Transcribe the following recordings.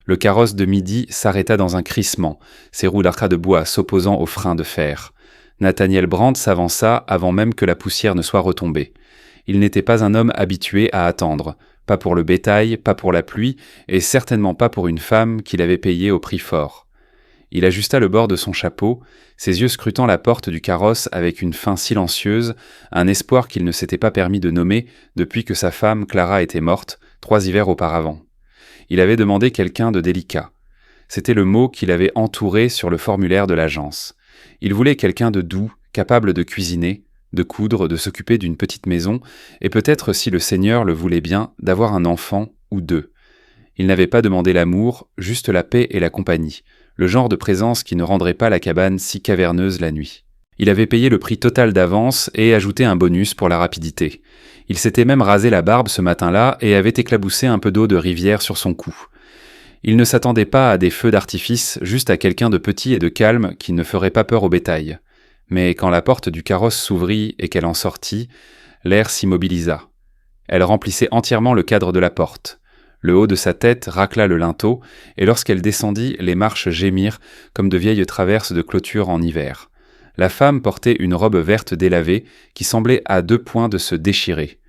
Le carrosse de midi s'arrêta dans un crissement, ses roues d'arcade de bois s'opposant aux freins de fer. Nathaniel Brandt s'avança avant même que la poussière ne soit retombée. Il n'était pas un homme habitué à attendre, pas pour le bétail, pas pour la pluie, et certainement pas pour une femme qu'il avait payée au prix fort. Il ajusta le bord de son chapeau, ses yeux scrutant la porte du carrosse avec une faim silencieuse, un espoir qu'il ne s'était pas permis de nommer depuis que sa femme Clara était morte, 3 hivers auparavant. Il avait demandé quelqu'un de délicat. C'était le mot qu'il avait entouré sur le formulaire de l'agence. Il voulait quelqu'un de doux, capable de cuisiner, de coudre, de s'occuper d'une petite maison, et peut-être, si le Seigneur le voulait bien, d'avoir un enfant ou 2. Il n'avait pas demandé l'amour, juste la paix et la compagnie, le genre de présence qui ne rendrait pas la cabane si caverneuse la nuit. Il avait payé le prix total d'avance et ajouté un bonus pour la rapidité. Il s'était même rasé la barbe ce matin-là et avait éclaboussé un peu d'eau de rivière sur son cou. Il ne s'attendait pas à des feux d'artifice, juste à quelqu'un de petit et de calme qui ne ferait pas peur au bétail. Mais quand la porte du carrosse s'ouvrit et qu'elle en sortit, l'air s'immobilisa. Elle remplissait entièrement le cadre de la porte. Le haut de sa tête racla le linteau, et lorsqu'elle descendit, les marches gémirent comme de vieilles traverses de clôture en hiver. La femme portait une robe verte délavée qui semblait à 2 points de se déchirer.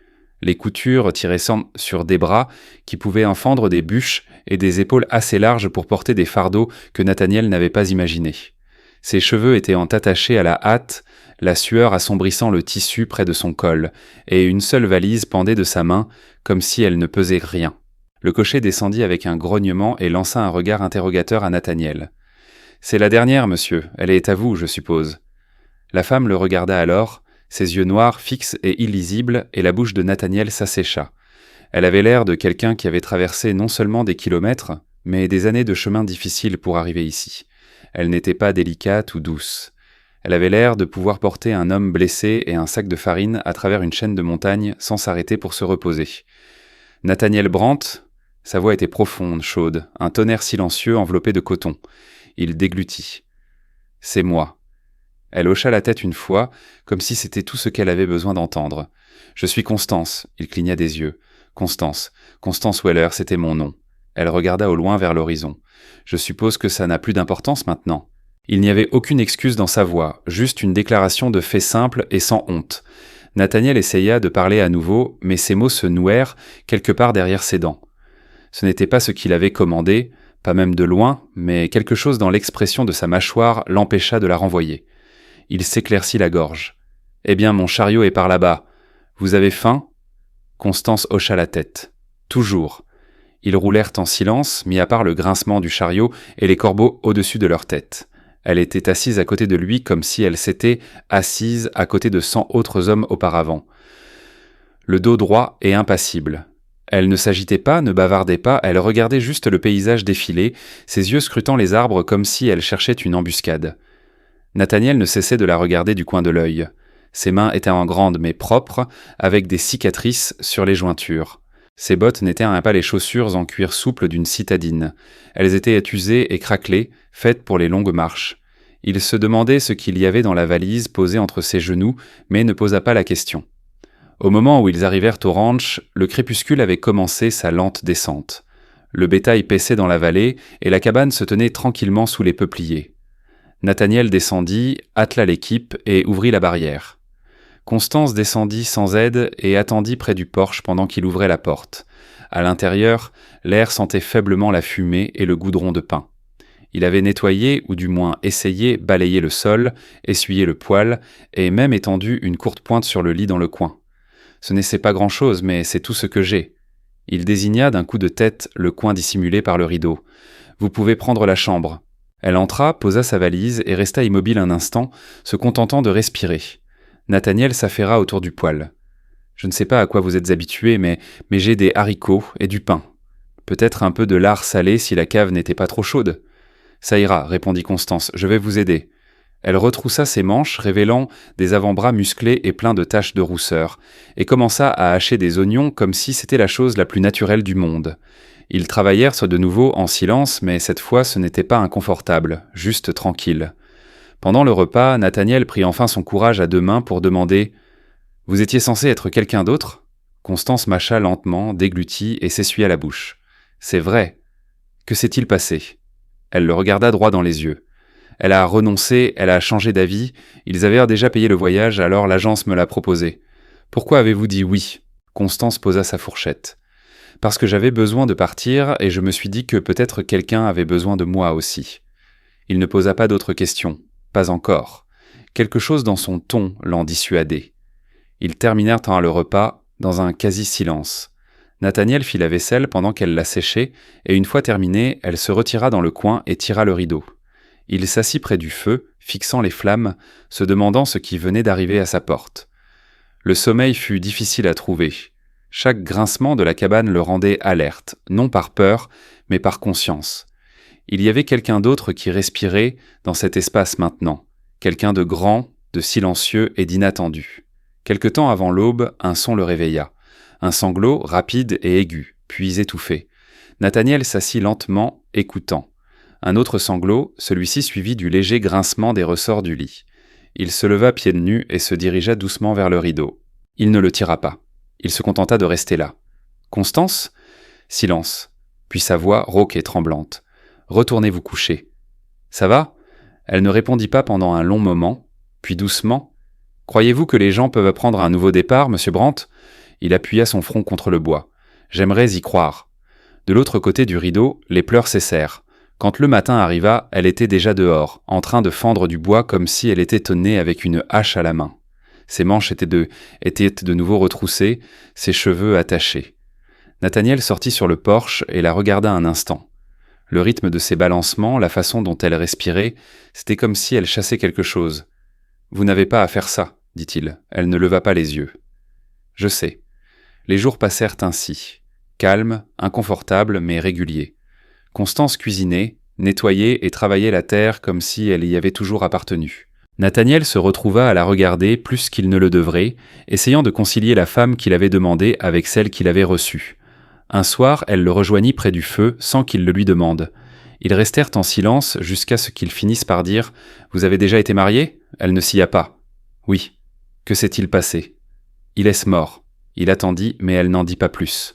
Les coutures tiraient sur des bras qui pouvaient en fendre des bûches et des épaules assez larges pour porter des fardeaux que Nathaniel n'avait pas imaginés. Ses cheveux étaient attachés à la hâte, la sueur assombrissant le tissu près de son col, et une seule valise pendait de sa main, comme si elle ne pesait rien. Le cocher descendit avec un grognement et lança un regard interrogateur à Nathaniel. « C'est la dernière, monsieur. Elle est à vous, je suppose. » La femme le regarda alors, ses yeux noirs, fixes et illisibles, et la bouche de Nathaniel s'assécha. Elle avait l'air de quelqu'un qui avait traversé non seulement des kilomètres, mais des années de chemin difficiles pour arriver ici. Elle n'était pas délicate ou douce. Elle avait l'air de pouvoir porter un homme blessé et un sac de farine à travers une chaîne de montagnes sans s'arrêter pour se reposer. Nathaniel Brandt, sa voix était profonde, chaude, un tonnerre silencieux enveloppé de coton. Il déglutit. « C'est moi. » Elle hocha la tête une fois, comme si c'était tout ce qu'elle avait besoin d'entendre. « Je suis Constance. » Il cligna des yeux. « Constance. Constance Weller, c'était mon nom. » Elle regarda au loin vers l'horizon. « Je suppose que ça n'a plus d'importance maintenant. » Il n'y avait aucune excuse dans sa voix, juste une déclaration de fait simple et sans honte. Nathaniel essaya de parler à nouveau, mais ses mots se nouèrent quelque part derrière ses dents. Ce n'était pas ce qu'il avait commandé, pas même de loin, mais quelque chose dans l'expression de sa mâchoire l'empêcha de la renvoyer. Il s'éclaircit la gorge. « Eh bien, mon chariot est par là-bas. Vous avez faim ?» Constance hocha la tête. « Toujours. » Ils roulèrent en silence, mis à part le grincement du chariot et les corbeaux au-dessus de leur tête. Elle était assise à côté de lui comme si elle s'était assise à côté de 100 autres hommes auparavant. Le dos droit et impassible. Elle ne s'agitait pas, ne bavardait pas, elle regardait juste le paysage défiler, ses yeux scrutant les arbres comme si elle cherchait une embuscade. Nathaniel ne cessait de la regarder du coin de l'œil. Ses mains étaient en grandes mais propres, avec des cicatrices sur les jointures. Ses bottes n'étaient pas les chaussures en cuir souple d'une citadine. Elles étaient usées et craquelées, faites pour les longues marches. Il se demandait ce qu'il y avait dans la valise posée entre ses genoux, mais ne posa pas la question. Au moment où ils arrivèrent au ranch, le crépuscule avait commencé sa lente descente. Le bétail paissait dans la vallée et la cabane se tenait tranquillement sous les peupliers. Nathaniel descendit, attela l'équipe et ouvrit la barrière. Constance descendit sans aide et attendit près du porche pendant qu'il ouvrait la porte. À l'intérieur, l'air sentait faiblement la fumée et le goudron de pain. Il avait nettoyé, ou du moins essayé, balayer le sol, essuyé le poêle, et même étendu une courte pointe sur le lit dans le coin. Ce n'est pas grand-chose, mais c'est tout ce que j'ai. Il désigna d'un coup de tête le coin dissimulé par le rideau. Vous pouvez prendre la chambre. Elle entra, posa sa valise et resta immobile un instant, se contentant de respirer. Nathaniel s'affaira autour du poêle. Je ne sais pas à quoi vous êtes habitué, mais j'ai des haricots et du pain. Peut-être un peu de lard salé si la cave n'était pas trop chaude. Ça ira, répondit Constance, je vais vous aider. Elle retroussa ses manches, révélant des avant-bras musclés et pleins de taches de rousseur, et commença à hacher des oignons comme si c'était la chose la plus naturelle du monde. Ils travaillèrent de nouveau en silence, mais cette fois ce n'était pas inconfortable, juste tranquille. Pendant le repas, Nathaniel prit enfin son courage à 2 mains pour demander « Vous étiez censé être quelqu'un d'autre ?» Constance mâcha lentement, déglutit et s'essuya la bouche. « C'est vrai. » Que s'est-il passé ? Elle le regarda droit dans les yeux. Elle a renoncé, elle a changé d'avis, ils avaient déjà payé le voyage, alors l'agence me l'a proposé. Pourquoi avez-vous dit oui ? Constance posa sa fourchette. Parce que j'avais besoin de partir et je me suis dit que peut-être quelqu'un avait besoin de moi aussi. Il ne posa pas d'autres questions. Pas encore. Quelque chose dans son ton l'en dissuadait. Ils terminèrent le repas dans un quasi-silence. Nathaniel fit la vaisselle pendant qu'elle la séchait, et une fois terminée, elle se retira dans le coin et tira le rideau. Il s'assit près du feu, fixant les flammes, se demandant ce qui venait d'arriver à sa porte. Le sommeil fut difficile à trouver. Chaque grincement de la cabane le rendait alerte, non par peur, mais par conscience. Il y avait quelqu'un d'autre qui respirait dans cet espace maintenant, quelqu'un de grand, de silencieux et d'inattendu. Quelque temps avant l'aube, un son le réveilla. Un sanglot rapide et aigu, puis étouffé. Nathaniel s'assit lentement, écoutant. Un autre sanglot, celui-ci suivi du léger grincement des ressorts du lit. Il se leva pieds nus et se dirigea doucement vers le rideau. Il ne le tira pas. Il se contenta de rester là. « Constance ?» Silence. Puis sa voix rauque et tremblante. « Retournez vous coucher. »« Ça va ?» Elle ne répondit pas pendant un long moment, puis doucement. « Croyez-vous que les gens peuvent prendre un nouveau départ, monsieur Brandt ?» Il appuya son front contre le bois. « J'aimerais y croire. » De l'autre côté du rideau, les pleurs cessèrent. Quand le matin arriva, elle était déjà dehors, en train de fendre du bois comme si elle était tenue avec une hache à la main. Ses manches étaient de nouveau retroussées, ses cheveux attachés. Nathaniel sortit sur le porche et la regarda un instant. Le rythme de ses balancements, la façon dont elle respirait, c'était comme si elle chassait quelque chose. « Vous n'avez pas à faire ça, » dit-il. Elle ne leva pas les yeux. « Je sais. » Les jours passèrent ainsi, calmes, inconfortables, mais réguliers. Constance cuisinait, nettoyait et travaillait la terre comme si elle y avait toujours appartenu. Nathaniel se retrouva à la regarder plus qu'il ne le devrait, essayant de concilier la femme qu'il avait demandée avec celle qu'il avait reçue. Un soir, elle le rejoignit près du feu sans qu'il le lui demande. Ils restèrent en silence jusqu'à ce qu'ils finissent par dire « Vous avez déjà été mariés ?» Elle ne s'y a pas. « Oui. » Que s'est-il passé ? Il est mort. Il attendit, mais elle n'en dit pas plus.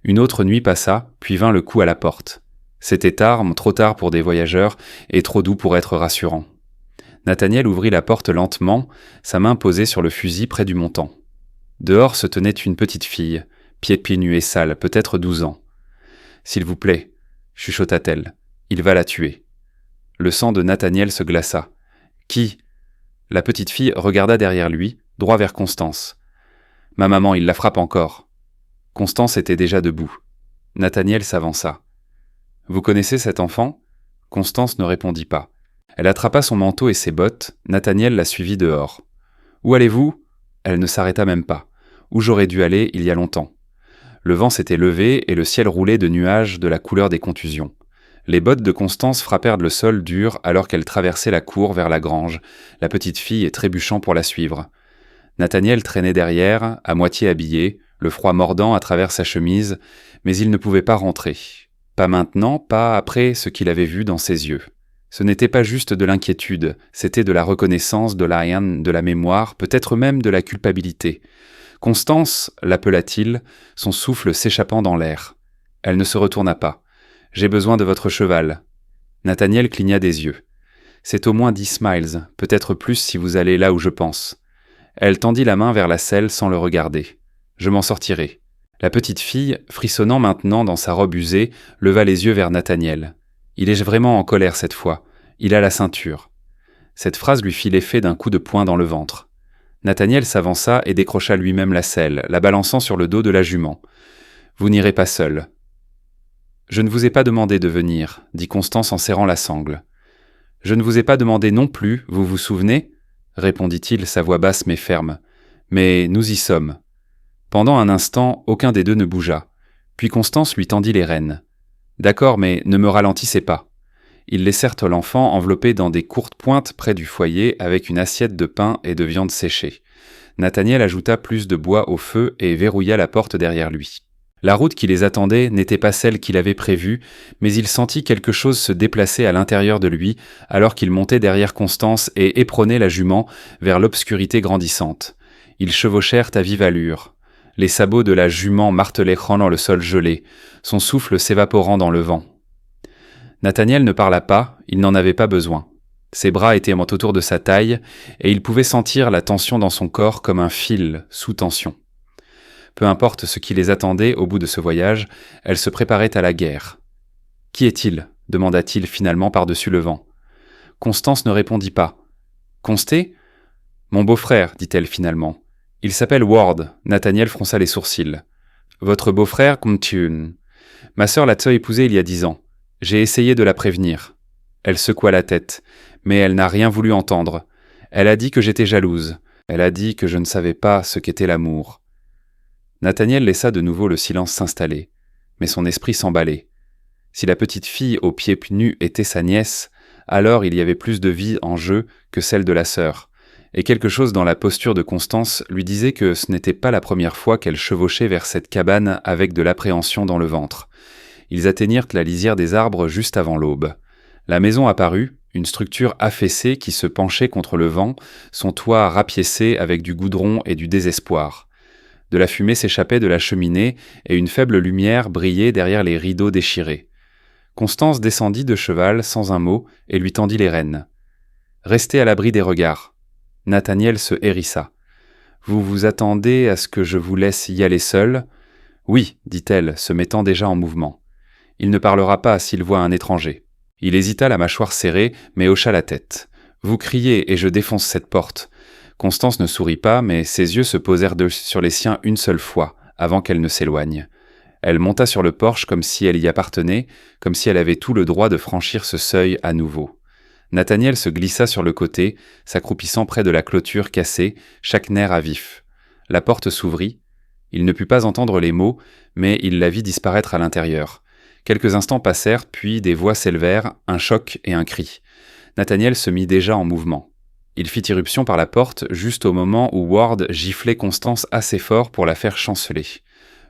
Une autre nuit passa, puis vint le coup à la porte. C'était tard, trop tard pour des voyageurs, et trop doux pour être rassurant. Nathaniel ouvrit la porte lentement, sa main posée sur le fusil près du montant. Dehors se tenait une petite fille, pieds nus et sale, peut-être 12 ans. « S'il vous plaît, » chuchota-t-elle, « il va la tuer. » Le sang de Nathaniel se glaça. « Qui ?» La petite fille regarda derrière lui, droit vers Constance. « Ma maman, il la frappe encore. » Constance était déjà debout. Nathaniel s'avança. « Vous connaissez cet enfant ?» Constance ne répondit pas. Elle attrapa son manteau et ses bottes, Nathaniel la suivit dehors. « Où allez-vous » Elle ne s'arrêta même pas. « Où j'aurais dû aller il y a longtemps. » Le vent s'était levé et le ciel roulait de nuages de la couleur des contusions. Les bottes de Constance frappèrent le sol dur alors qu'elle traversait la cour vers la grange, la petite fille trébuchant pour la suivre. Nathaniel traînait derrière, à moitié habillé, le froid mordant à travers sa chemise, mais il ne pouvait pas rentrer. Pas maintenant, pas après ce qu'il avait vu dans ses yeux. Ce n'était pas juste de l'inquiétude, c'était de la reconnaissance, de la haine, de la mémoire, peut-être même de la culpabilité. « Constance » l'appela-t-il, son souffle s'échappant dans l'air. Elle ne se retourna pas. « J'ai besoin de votre cheval. » Nathaniel cligna des yeux. « C'est au moins 10 miles, peut-être plus si vous allez là où je pense. » Elle tendit la main vers la selle sans le regarder. « Je m'en sortirai. » La petite fille, frissonnant maintenant dans sa robe usée, leva les yeux vers Nathaniel. Il est vraiment en colère cette fois. Il a la ceinture. Cette phrase lui fit l'effet d'un coup de poing dans le ventre. Nathaniel s'avança et décrocha lui-même la selle, la balançant sur le dos de la jument. « Vous n'irez pas seul. »« Je ne vous ai pas demandé de venir, » dit Constance en serrant la sangle. « Je ne vous ai pas demandé non plus, vous vous souvenez ?» répondit-il, sa voix basse mais ferme. « Mais nous y sommes. » Pendant un instant, aucun des deux ne bougea. Puis Constance lui tendit les rênes. « D'accord, mais ne me ralentissez pas. » Ils laissèrent l'enfant enveloppé dans des courtes pointes près du foyer avec une assiette de pain et de viande séchée. Nathaniel ajouta plus de bois au feu et verrouilla la porte derrière lui. La route qui les attendait n'était pas celle qu'il avait prévue, mais il sentit quelque chose se déplacer à l'intérieur de lui alors qu'il montait derrière Constance et éperonnait la jument vers l'obscurité grandissante. Ils chevauchèrent à vive allure. Les sabots de la jument martelaient dans le sol gelé, son souffle s'évaporant dans le vent. Nathaniel ne parla pas, il n'en avait pas besoin. Ses bras étaient autour de sa taille, et il pouvait sentir la tension dans son corps comme un fil sous tension. Peu importe ce qui les attendait au bout de ce voyage, elles se préparaient à la guerre. « Qui est-il » demanda-t-il finalement par-dessus le vent. Constance ne répondit pas. « Consté ?»« Mon beau-frère, dit-elle finalement. Il s'appelle Ward. » Nathaniel fronça les sourcils. « Votre beau-frère, Comtune. Ma sœur l'a épousé il y a 10 ans. J'ai essayé de la prévenir. » Elle secoua la tête, mais elle n'a rien voulu entendre. Elle a dit que j'étais jalouse. Elle a dit que je ne savais pas ce qu'était l'amour. Nathaniel laissa de nouveau le silence s'installer, mais son esprit s'emballait. Si la petite fille aux pieds nus était sa nièce, alors il y avait plus de vie en jeu que celle de la sœur, et quelque chose dans la posture de Constance lui disait que ce n'était pas la première fois qu'elle chevauchait vers cette cabane avec de l'appréhension dans le ventre. Ils atteignirent la lisière des arbres juste avant l'aube. La maison apparut, une structure affaissée qui se penchait contre le vent, son toit rapiécé avec du goudron et du désespoir. De la fumée s'échappait de la cheminée et une faible lumière brillait derrière les rideaux déchirés. Constance descendit de cheval sans un mot et lui tendit les rênes. « Restez à l'abri des regards. » Nathaniel se hérissa. « Vous vous attendez à ce que je vous laisse y aller seul ?»« Oui, dit-elle, se mettant déjà en mouvement. Il ne parlera pas s'il voit un étranger. » Il hésita, la mâchoire serrée, mais hocha la tête. « Vous criez et je défonce cette porte. » Constance ne sourit pas, mais ses yeux se posèrent sur les siens une seule fois, avant qu'elle ne s'éloigne. Elle monta sur le porche comme si elle y appartenait, comme si elle avait tout le droit de franchir ce seuil à nouveau. Nathaniel se glissa sur le côté, s'accroupissant près de la clôture cassée, chaque nerf à vif. La porte s'ouvrit. Il ne put pas entendre les mots, mais il la vit disparaître à l'intérieur. Quelques instants passèrent, puis des voix s'élevèrent, un choc et un cri. Nathaniel se mit déjà en mouvement. Il fit irruption par la porte juste au moment où Ward giflait Constance assez fort pour la faire chanceler.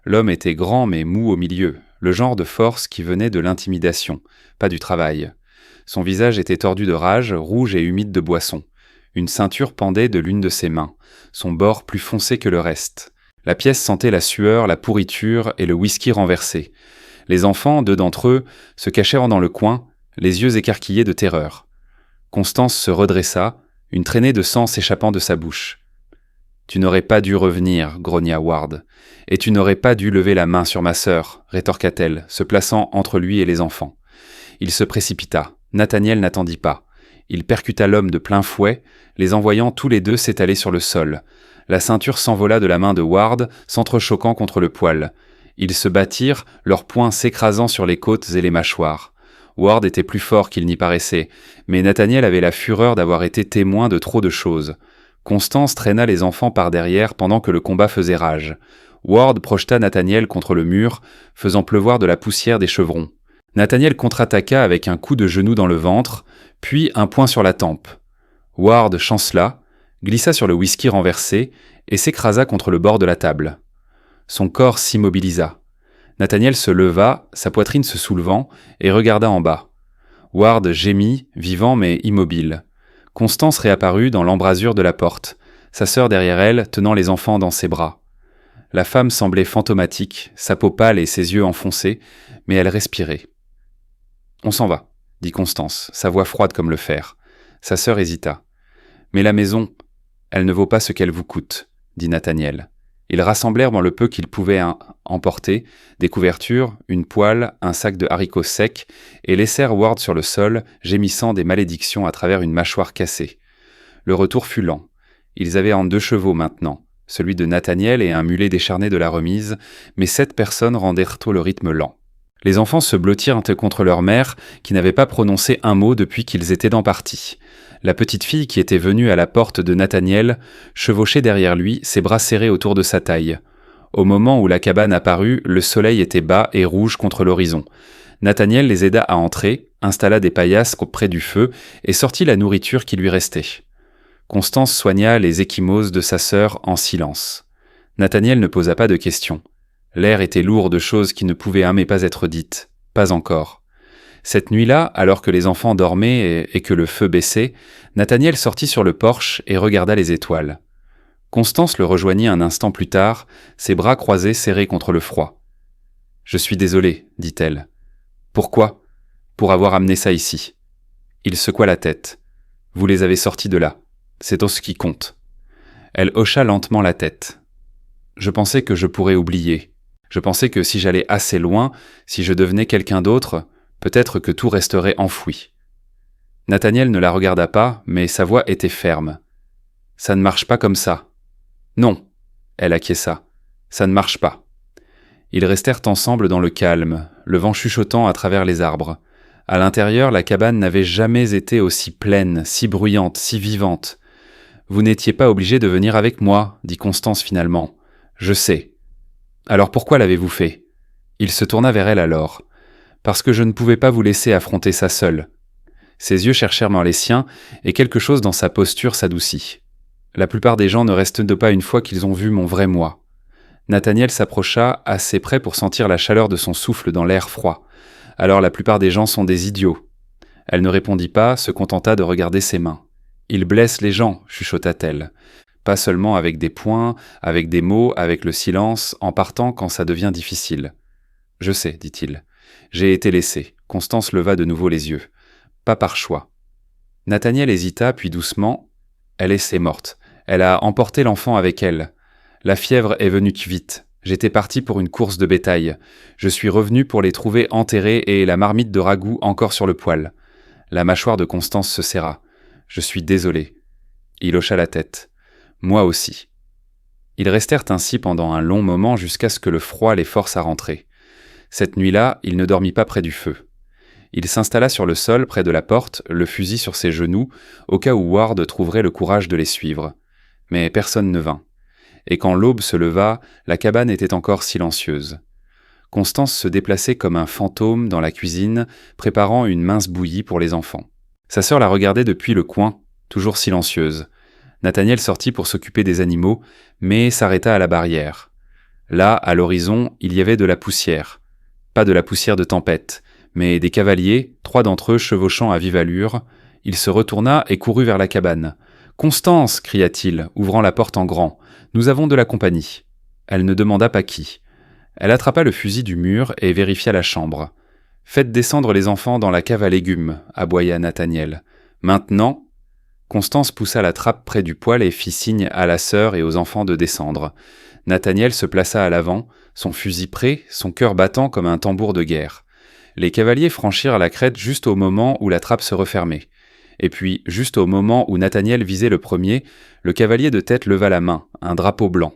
L'homme était grand mais mou au milieu, le genre de force qui venait de l'intimidation, pas du travail. Son visage était tordu de rage, rouge et humide de boisson. Une ceinture pendait de l'une de ses mains, son bord plus foncé que le reste. La pièce sentait la sueur, la pourriture et le whisky renversé. Les enfants, 2 d'entre eux, se cachèrent dans le coin, les yeux écarquillés de terreur. Constance se redressa, une traînée de sang s'échappant de sa bouche. « Tu n'aurais pas dû revenir, » grogna Ward. « Et tu n'aurais pas dû lever la main sur ma sœur, » rétorqua-t-elle, se plaçant entre lui et les enfants. Il se précipita. Nathaniel n'attendit pas. Il percuta l'homme de plein fouet, les envoyant tous les deux s'étaler sur le sol. La ceinture s'envola de la main de Ward, s'entrechoquant contre le poil. Ils se battirent, leurs poings s'écrasant sur les côtes et les mâchoires. Ward était plus fort qu'il n'y paraissait, mais Nathaniel avait la fureur d'avoir été témoin de trop de choses. Constance traîna les enfants par derrière pendant que le combat faisait rage. Ward projeta Nathaniel contre le mur, faisant pleuvoir de la poussière des chevrons. Nathaniel contre-attaqua avec un coup de genou dans le ventre, puis un poing sur la tempe. Ward chancela, glissa sur le whisky renversé et s'écrasa contre le bord de la table. Son corps s'immobilisa. Nathaniel se leva, sa poitrine se soulevant, et regarda en bas. Ward gémit, vivant mais immobile. Constance réapparut dans l'embrasure de la porte, sa sœur derrière elle, tenant les enfants dans ses bras. La femme semblait fantomatique, sa peau pâle et ses yeux enfoncés, mais elle respirait. « On s'en va, » dit Constance, sa voix froide comme le fer. Sa sœur hésita. « Mais la maison, elle ne vaut pas ce qu'elle vous coûte, » dit Nathaniel. Ils rassemblèrent dans le peu qu'ils pouvaient emporter des couvertures, une poêle, un sac de haricots secs et laissèrent Ward sur le sol, gémissant des malédictions à travers une mâchoire cassée. Le retour fut lent. Ils avaient en 2 chevaux maintenant, celui de Nathaniel et un mulet décharné de la remise, mais 7 personnes rendirent tôt le rythme lent. Les enfants se blottirent contre leur mère, qui n'avait pas prononcé un mot depuis qu'ils étaient en partie. La petite fille qui était venue à la porte de Nathaniel chevauchait derrière lui, ses bras serrés autour de sa taille. Au moment où la cabane apparut, le soleil était bas et rouge contre l'horizon. Nathaniel les aida à entrer, installa des paillasses près du feu et sortit la nourriture qui lui restait. Constance soigna les ecchymoses de sa sœur en silence. Nathaniel ne posa pas de questions. L'air était lourd de choses qui ne pouvaient mais pas être dites. Pas encore. Cette nuit-là, alors que les enfants dormaient et que le feu baissait, Nathaniel sortit sur le porche et regarda les étoiles. Constance le rejoignit un instant plus tard, ses bras croisés serrés contre le froid. « Je suis désolée, dit-elle. »« Pourquoi » pour avoir amené ça ici. » Il secoua la tête. « Vous les avez sortis de là. C'est tout ce qui compte. » Elle hocha lentement la tête. « Je pensais que je pourrais oublier. Je pensais que si j'allais assez loin, si je devenais quelqu'un d'autre, peut-être que tout resterait enfoui. » Nathaniel ne la regarda pas, mais sa voix était ferme. « Ça ne marche pas comme ça. »« Non. » Elle acquiesça. « Ça ne marche pas. » Ils restèrent ensemble dans le calme, le vent chuchotant à travers les arbres. À l'intérieur, la cabane n'avait jamais été aussi pleine, si bruyante, si vivante. « Vous n'étiez pas obligé de venir avec moi, » dit Constance finalement. « Je sais. »« Alors pourquoi l'avez-vous fait ?» Il se tourna vers elle alors. « Parce que je ne pouvais pas vous laisser affronter ça seul. » Ses yeux cherchèrent dans les siens, et quelque chose dans sa posture s'adoucit. La plupart des gens ne restent pas une fois qu'ils ont vu mon vrai moi. Nathaniel s'approcha assez près pour sentir la chaleur de son souffle dans l'air froid. Alors la plupart des gens sont des idiots. Elle ne répondit pas, se contenta de regarder ses mains. « Ils blessent les gens, » chuchota-t-elle. « Pas seulement avec des poings, avec des mots, avec le silence, en partant quand ça devient difficile. »« Je sais, » dit-il. « J'ai été laissé. » Constance leva de nouveau les yeux. « Pas par choix. » Nathaniel hésita, puis doucement. « Elle est morte. Elle a emporté l'enfant avec elle. La fièvre est venue vite. J'étais parti pour une course de bétail. Je suis revenu pour les trouver enterrés et la marmite de ragoût encore sur le poêle. » La mâchoire de Constance se serra. « Je suis désolé. » Il hocha la tête. « Moi aussi. » Ils restèrent ainsi pendant un long moment jusqu'à ce que le froid les force à rentrer. Cette nuit-là, il ne dormit pas près du feu. Il s'installa sur le sol près de la porte, le fusil sur ses genoux, au cas où Ward trouverait le courage de les suivre. Mais personne ne vint. Et quand l'aube se leva, la cabane était encore silencieuse. Constance se déplaçait comme un fantôme dans la cuisine, préparant une mince bouillie pour les enfants. Sa sœur la regardait depuis le coin, toujours silencieuse. Nathaniel sortit pour s'occuper des animaux, mais s'arrêta à la barrière. Là, à l'horizon, il y avait de la poussière. Pas de la poussière de tempête, mais des cavaliers, 3 d'entre eux chevauchant à vive allure. Il se retourna et courut vers la cabane. « Constance !» cria-t-il, ouvrant la porte en grand. « Nous avons de la compagnie. » Elle ne demanda pas qui. Elle attrapa le fusil du mur et vérifia la chambre. « Faites descendre les enfants dans la cave à légumes, » aboya Nathaniel. « Maintenant ?» Constance poussa la trappe près du poêle et fit signe à la sœur et aux enfants de descendre. Nathaniel se plaça à l'avant, son fusil prêt, son cœur battant comme un tambour de guerre. Les cavaliers franchirent la crête juste au moment où la trappe se refermait. Et puis, juste au moment où Nathaniel visait le premier, le cavalier de tête leva la main, un drapeau blanc.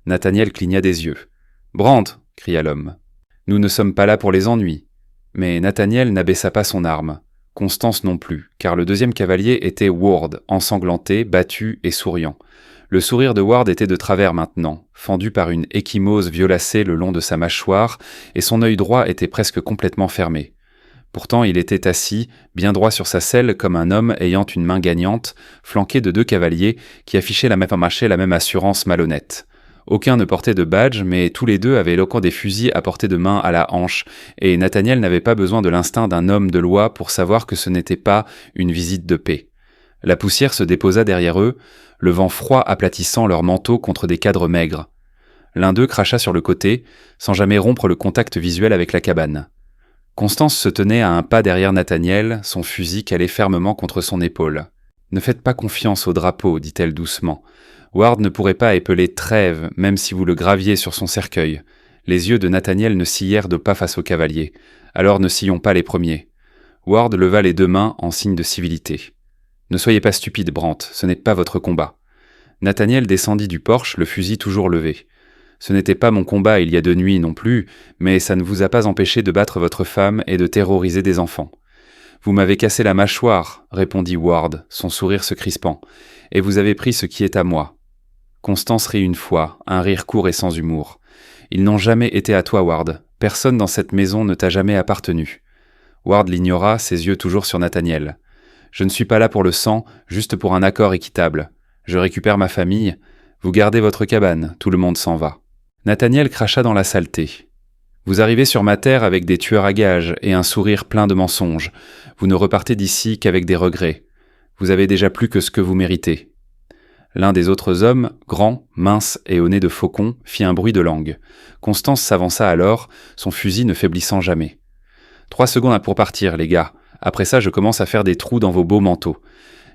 Nathaniel cligna des yeux. « Brand !» cria l'homme. « Nous ne sommes pas là pour les ennuis. » Mais Nathaniel n'abaissa pas son arme. Constance non plus, car le deuxième cavalier était Ward, ensanglanté, battu et souriant. Le sourire de Ward était de travers maintenant, fendu par une ecchymose violacée le long de sa mâchoire, et son œil droit était presque complètement fermé. Pourtant il était assis, bien droit sur sa selle comme un homme ayant une main gagnante, flanqué de 2 cavaliers qui affichaient la même assurance malhonnête. Aucun ne portait de badge, mais tous les 2 avaient des fusils à portée de main à la hanche, et Nathaniel n'avait pas besoin de l'instinct d'un homme de loi pour savoir que ce n'était pas une visite de paix. La poussière se déposa derrière eux, le vent froid aplatissant leurs manteaux contre des cadres maigres. L'un d'eux cracha sur le côté, sans jamais rompre le contact visuel avec la cabane. Constance se tenait à un pas derrière Nathaniel, son fusil calé fermement contre son épaule. « Ne faites pas confiance au drapeau, dit-elle doucement. Ward ne pourrait pas épeler trêve, même si vous le graviez sur son cercueil. » Les yeux de Nathaniel ne sillèrent de pas face au cavalier. « Alors ne sillons pas les premiers. » Ward leva les 2 mains en signe de civilité. « Ne soyez pas stupide, Brant, ce n'est pas votre combat. » Nathaniel descendit du porche, le fusil toujours levé. « Ce n'était pas mon combat il y a 2 nuits non plus, mais ça ne vous a pas empêché de battre votre femme et de terroriser des enfants. »« Vous m'avez cassé la mâchoire, » répondit Ward, son sourire se crispant, « et vous avez pris ce qui est à moi. » Constance rit une fois, un rire court et sans humour. « Ils n'ont jamais été à toi, Ward. Personne dans cette maison ne t'a jamais appartenu. » Ward l'ignora, ses yeux toujours sur Nathaniel. « Je ne suis pas là pour le sang, juste pour un accord équitable. Je récupère ma famille. Vous gardez votre cabane, tout le monde s'en va. » Nathaniel cracha dans la saleté. « Vous arrivez sur ma terre avec des tueurs à gages et un sourire plein de mensonges. Vous ne repartez d'ici qu'avec des regrets. Vous avez déjà plus que ce que vous méritez. » L'un des autres hommes, grand, mince et au nez de faucon, fit un bruit de langue. Constance s'avança alors, son fusil ne faiblissant jamais. 3 secondes pour partir, les gars. Après ça, je commence à faire des trous dans vos beaux manteaux. »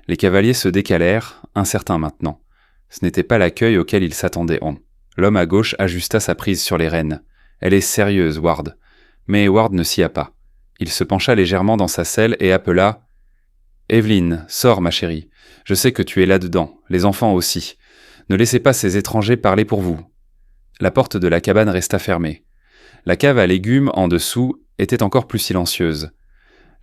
Les cavaliers se décalèrent, incertains maintenant. Ce n'était pas l'accueil auquel ils s'attendaient. L'homme à gauche ajusta sa prise sur les rênes. « Elle est sérieuse, Ward. » Mais Ward ne s'y a pas. Il se pencha légèrement dans sa selle et appela « Evelyn, sors, ma chérie. Je sais que tu es là-dedans, les enfants aussi. Ne laissez pas ces étrangers parler pour vous. » La porte de la cabane resta fermée. La cave à légumes, en dessous, était encore plus silencieuse.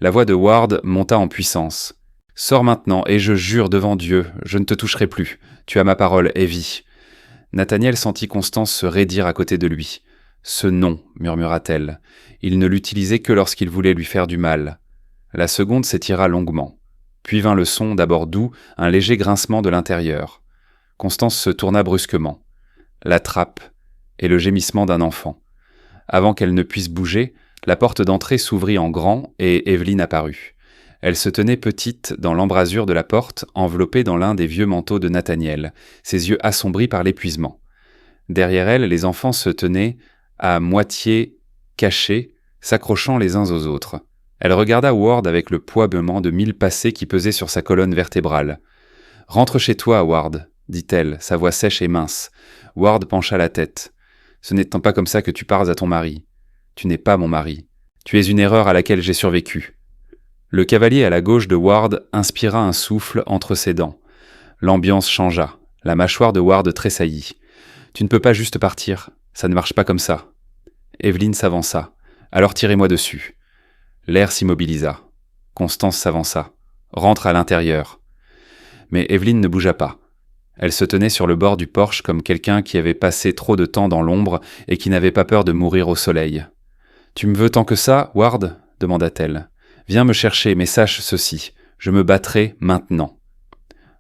La voix de Ward monta en puissance. « Sors maintenant, et je jure devant Dieu, je ne te toucherai plus. Tu as ma parole, Evie. » Nathaniel sentit Constance se raidir à côté de lui. « Ce nom, murmura-t-elle. Il ne l'utilisait que lorsqu'il voulait lui faire du mal. » La seconde s'étira longuement. Puis vint le son, d'abord doux, un léger grincement de l'intérieur. Constance se tourna brusquement. La trappe et le gémissement d'un enfant. Avant qu'elle ne puisse bouger, la porte d'entrée s'ouvrit en grand et Evelyn apparut. Elle se tenait petite dans l'embrasure de la porte, enveloppée dans l'un des vieux manteaux de Nathaniel, ses yeux assombris par l'épuisement. Derrière elle, les enfants se tenaient, à moitié cachés, s'accrochant les uns aux autres. Elle regarda Ward avec le poids-bement de 1000 passés qui pesait sur sa colonne vertébrale. « Rentre chez toi, Ward, » dit-elle, sa voix sèche et mince. Ward pencha la tête. « Ce n'est pas comme ça que tu parles à ton mari. Tu n'es pas mon mari. Tu es une erreur à laquelle j'ai survécu. » Le cavalier à la gauche de Ward inspira un souffle entre ses dents. L'ambiance changea. La mâchoire de Ward tressaillit. « Tu ne peux pas juste partir. Ça ne marche pas comme ça. » Evelyn s'avança. « Alors tirez-moi dessus. » L'air s'immobilisa. Constance s'avança. « Rentre à l'intérieur. » Mais Evelyn ne bougea pas. Elle se tenait sur le bord du porche comme quelqu'un qui avait passé trop de temps dans l'ombre et qui n'avait pas peur de mourir au soleil. « Tu me veux tant que ça, Ward ?» demanda-t-elle. « Viens me chercher, mais sache ceci. Je me battrai maintenant. »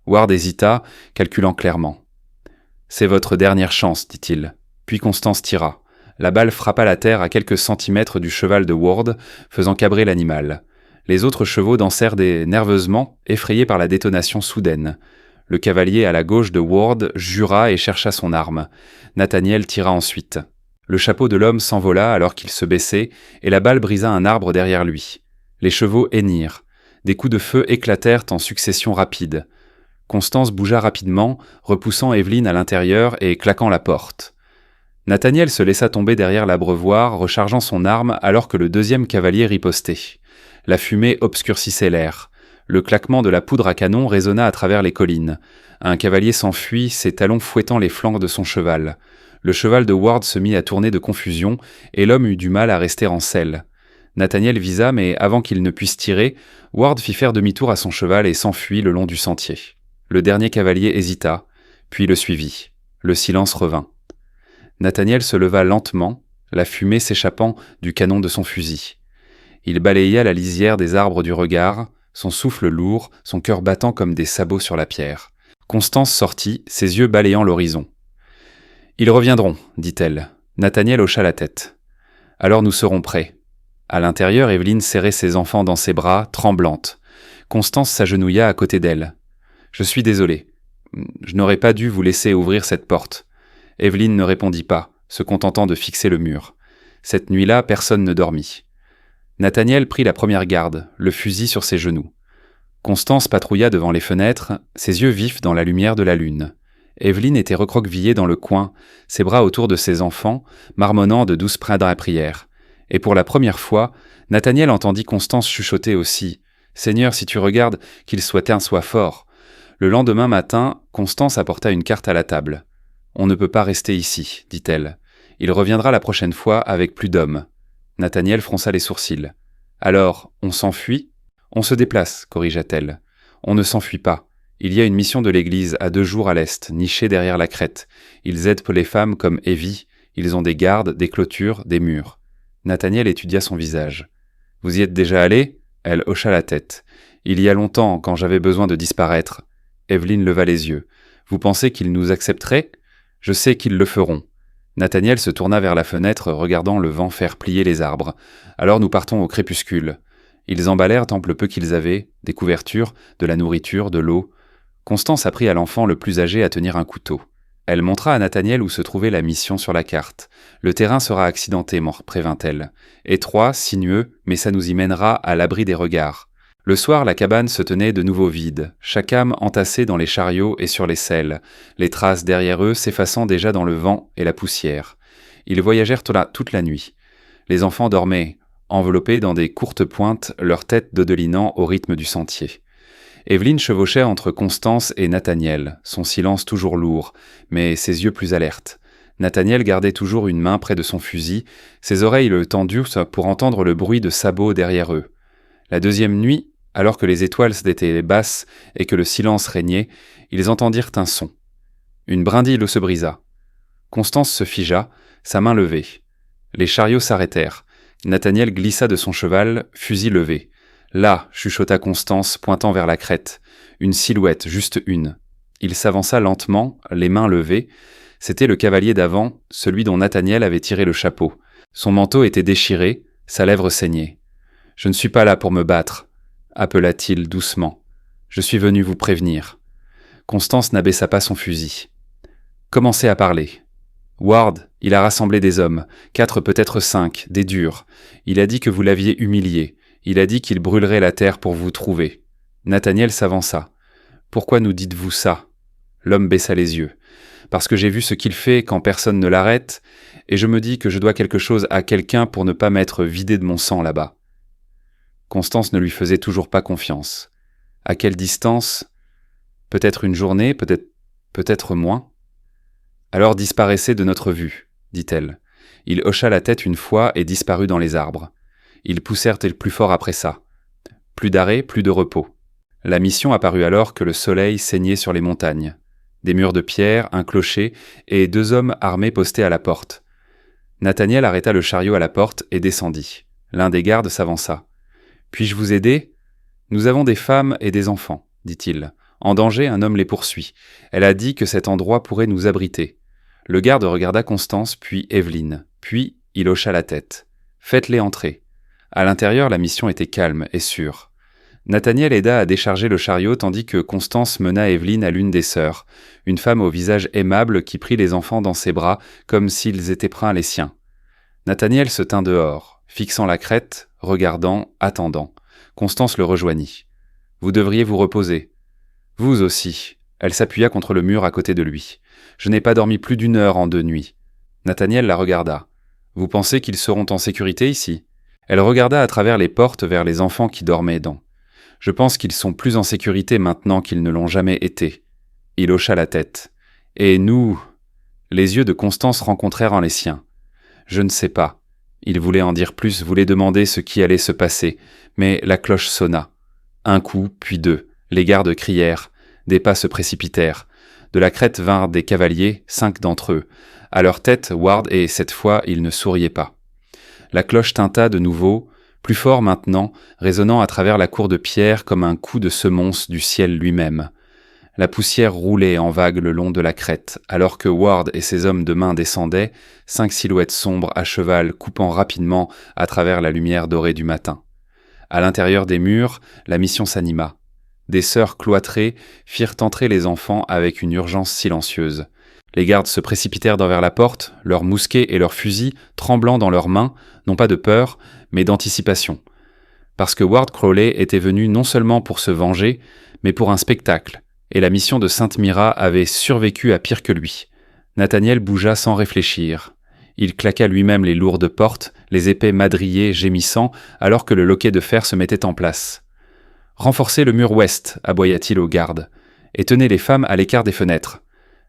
Ward hésita, calculant clairement. « C'est votre dernière chance, dit-il. » Puis Constance tira. La balle frappa la terre à quelques centimètres du cheval de Ward, faisant cabrer l'animal. Les autres chevaux dansèrent nerveusement, effrayés par la détonation soudaine. Le cavalier à la gauche de Ward jura et chercha son arme. Nathaniel tira ensuite. Le chapeau de l'homme s'envola alors qu'il se baissait, et la balle brisa un arbre derrière lui. Les chevaux hennirent. Des coups de feu éclatèrent en succession rapide. Constance bougea rapidement, repoussant Evelyn à l'intérieur et claquant la porte. Nathaniel se laissa tomber derrière l'abreuvoir, rechargeant son arme alors que le deuxième cavalier ripostait. La fumée obscurcissait l'air. Le claquement de la poudre à canon résonna à travers les collines. Un cavalier s'enfuit, ses talons fouettant les flancs de son cheval. Le cheval de Ward se mit à tourner de confusion, et l'homme eut du mal à rester en selle. Nathaniel visa, mais avant qu'il ne puisse tirer, Ward fit faire demi-tour à son cheval et s'enfuit le long du sentier. Le dernier cavalier hésita, puis le suivit. Le silence revint. Nathaniel se leva lentement, la fumée s'échappant du canon de son fusil. Il balaya la lisière des arbres du regard, son souffle lourd, son cœur battant comme des sabots sur la pierre. Constance sortit, ses yeux balayant l'horizon. « Ils reviendront, dit-elle. » Nathaniel hocha la tête. « Alors nous serons prêts. » À l'intérieur, Evelyn serrait ses enfants dans ses bras, tremblante. Constance s'agenouilla à côté d'elle. « Je suis désolé. Je n'aurais pas dû vous laisser ouvrir cette porte. » Evelyn ne répondit pas, se contentant de fixer le mur. Cette nuit-là, personne ne dormit. Nathaniel prit la première garde, le fusil sur ses genoux. Constance patrouilla devant les fenêtres, ses yeux vifs dans la lumière de la lune. Evelyn était recroquevillée dans le coin, ses bras autour de ses enfants, marmonnant de douces prières. Et pour la première fois, Nathaniel entendit Constance chuchoter aussi. « Seigneur, si tu regardes, qu'il soit un soit fort. » Le lendemain matin, Constance apporta une carte à la table. « On ne peut pas rester ici, dit-elle. Il reviendra la prochaine fois avec plus d'hommes. » Nathaniel fronça les sourcils. « Alors, on s'enfuit ?»« On se déplace, corrigea-t-elle. « On ne s'enfuit pas. Il y a une mission de l'église à 2 jours à l'est, nichée derrière la crête. Ils aident les femmes comme Evie. Ils ont des gardes, des clôtures, des murs. » Nathaniel étudia son visage. « Vous y êtes déjà allé ?» Elle hocha la tête. « Il y a longtemps, quand j'avais besoin de disparaître. » Evelyn leva les yeux. « Vous pensez qu'ils nous accepteraient ? Je sais qu'ils le feront. » Nathaniel se tourna vers la fenêtre, regardant le vent faire plier les arbres. « Alors nous partons au crépuscule. » Ils emballèrent tant le peu qu'ils avaient, des couvertures, de la nourriture, de l'eau. Constance apprit à l'enfant le plus âgé à tenir un couteau. Elle montra à Nathaniel où se trouvait la mission sur la carte. Le terrain sera accidenté, prévint-elle. Étroit, sinueux, mais ça nous y mènera à l'abri des regards. Le soir, la cabane se tenait de nouveau vide, chaque âme entassée dans les chariots et sur les selles, les traces derrière eux s'effaçant déjà dans le vent et la poussière. Ils voyagèrent toute la nuit. Les enfants dormaient, enveloppés dans des courtes pointes, leurs têtes dodelinant au rythme du sentier. Evelyne chevauchait entre Constance et Nathaniel, son silence toujours lourd, mais ses yeux plus alertes. Nathaniel gardait toujours une main près de son fusil, ses oreilles le tendues pour entendre le bruit de sabots derrière eux. La deuxième nuit, alors que les étoiles étaient basses et que le silence régnait, ils entendirent un son. Une brindille se brisa. Constance se figea, sa main levée. Les chariots s'arrêtèrent. Nathaniel glissa de son cheval, fusil levé. Là, chuchota Constance, pointant vers la crête. Une silhouette, juste une. Il s'avança lentement, les mains levées. C'était le cavalier d'avant, celui dont Nathaniel avait tiré le chapeau. Son manteau était déchiré, sa lèvre saignait. « Je ne suis pas là pour me battre », appela-t-il doucement. « Je suis venu vous prévenir. » Constance n'abaissa pas son fusil. « Commencez à parler. » Ward, il a rassemblé des hommes, 4 peut-être 5, des durs. Il a dit que vous l'aviez humilié. Il a dit qu'il brûlerait la terre pour vous trouver. Nathaniel s'avança. « Pourquoi nous dites-vous ça ?» L'homme baissa les yeux. « Parce que j'ai vu ce qu'il fait quand personne ne l'arrête, et je me dis que je dois quelque chose à quelqu'un pour ne pas m'être vidé de mon sang là-bas. » Constance ne lui faisait toujours pas confiance. À quelle distance ? Peut-être une journée, peut-être moins. Alors disparaissez de notre vue, dit-elle. Il hocha la tête une fois et disparut dans les arbres. Ils poussèrent le plus fort après ça. Plus d'arrêt, plus de repos. La mission apparut alors que le soleil saignait sur les montagnes. Des murs de pierre, un clocher et 2 hommes armés postés à la porte. Nathaniel arrêta le chariot à la porte et descendit. L'un des gardes s'avança. « Puis-je vous aider ? Nous avons des femmes et des enfants, dit-il. En danger, un homme les poursuit. Elle a dit que cet endroit pourrait nous abriter. » Le garde regarda Constance, puis Evelyne. Puis, il hocha la tête. « Faites-les entrer. » À l'intérieur, la mission était calme et sûre. Nathaniel aida à décharger le chariot tandis que Constance mena Evelyne à l'une des sœurs, une femme au visage aimable qui prit les enfants dans ses bras comme s'ils étaient prints les siens. Nathaniel se tint dehors, fixant la crête, regardant, attendant. Constance le rejoignit. « Vous devriez vous reposer. »« Vous aussi. » Elle s'appuya contre le mur à côté de lui. « Je n'ai pas dormi plus d'1 heure en 2 nuits. » Nathaniel la regarda. « Vous pensez qu'ils seront en sécurité ici ?» Elle regarda à travers les portes vers les enfants qui dormaient dedans. « Je pense qu'ils sont plus en sécurité maintenant qu'ils ne l'ont jamais été. » Il hocha la tête. « Et nous ?» Les yeux de Constance rencontrèrent en les siens. « Je ne sais pas. » Il voulait en dire plus, voulait demander ce qui allait se passer, mais la cloche sonna. 1 coup, puis 2. Les gardes crièrent. Des pas se précipitèrent. De la crête vinrent des cavaliers, 5 d'entre eux. À leur tête, Ward, et cette fois, il ne souriait pas. La cloche tinta de nouveau, plus fort maintenant, résonnant à travers la cour de pierre comme un coup de semonce du ciel lui-même. La poussière roulait en vagues le long de la crête, alors que Ward et ses hommes de main descendaient, 5 silhouettes sombres à cheval coupant rapidement à travers la lumière dorée du matin. À l'intérieur des murs, la mission s'anima. Des sœurs cloîtrées firent entrer les enfants avec une urgence silencieuse. Les gardes se précipitèrent vers la porte, leurs mousquets et leurs fusils tremblant dans leurs mains, non pas de peur, mais d'anticipation. Parce que Ward Crowley était venu non seulement pour se venger, mais pour un spectacle, et la mission de Sainte Mira avait survécu à pire que lui. Nathaniel bougea sans réfléchir. Il claqua lui-même les lourdes portes, les épées madriers gémissant, alors que le loquet de fer se mettait en place. « Renforcez le mur ouest », aboya-t-il aux gardes, « et tenez les femmes à l'écart des fenêtres. »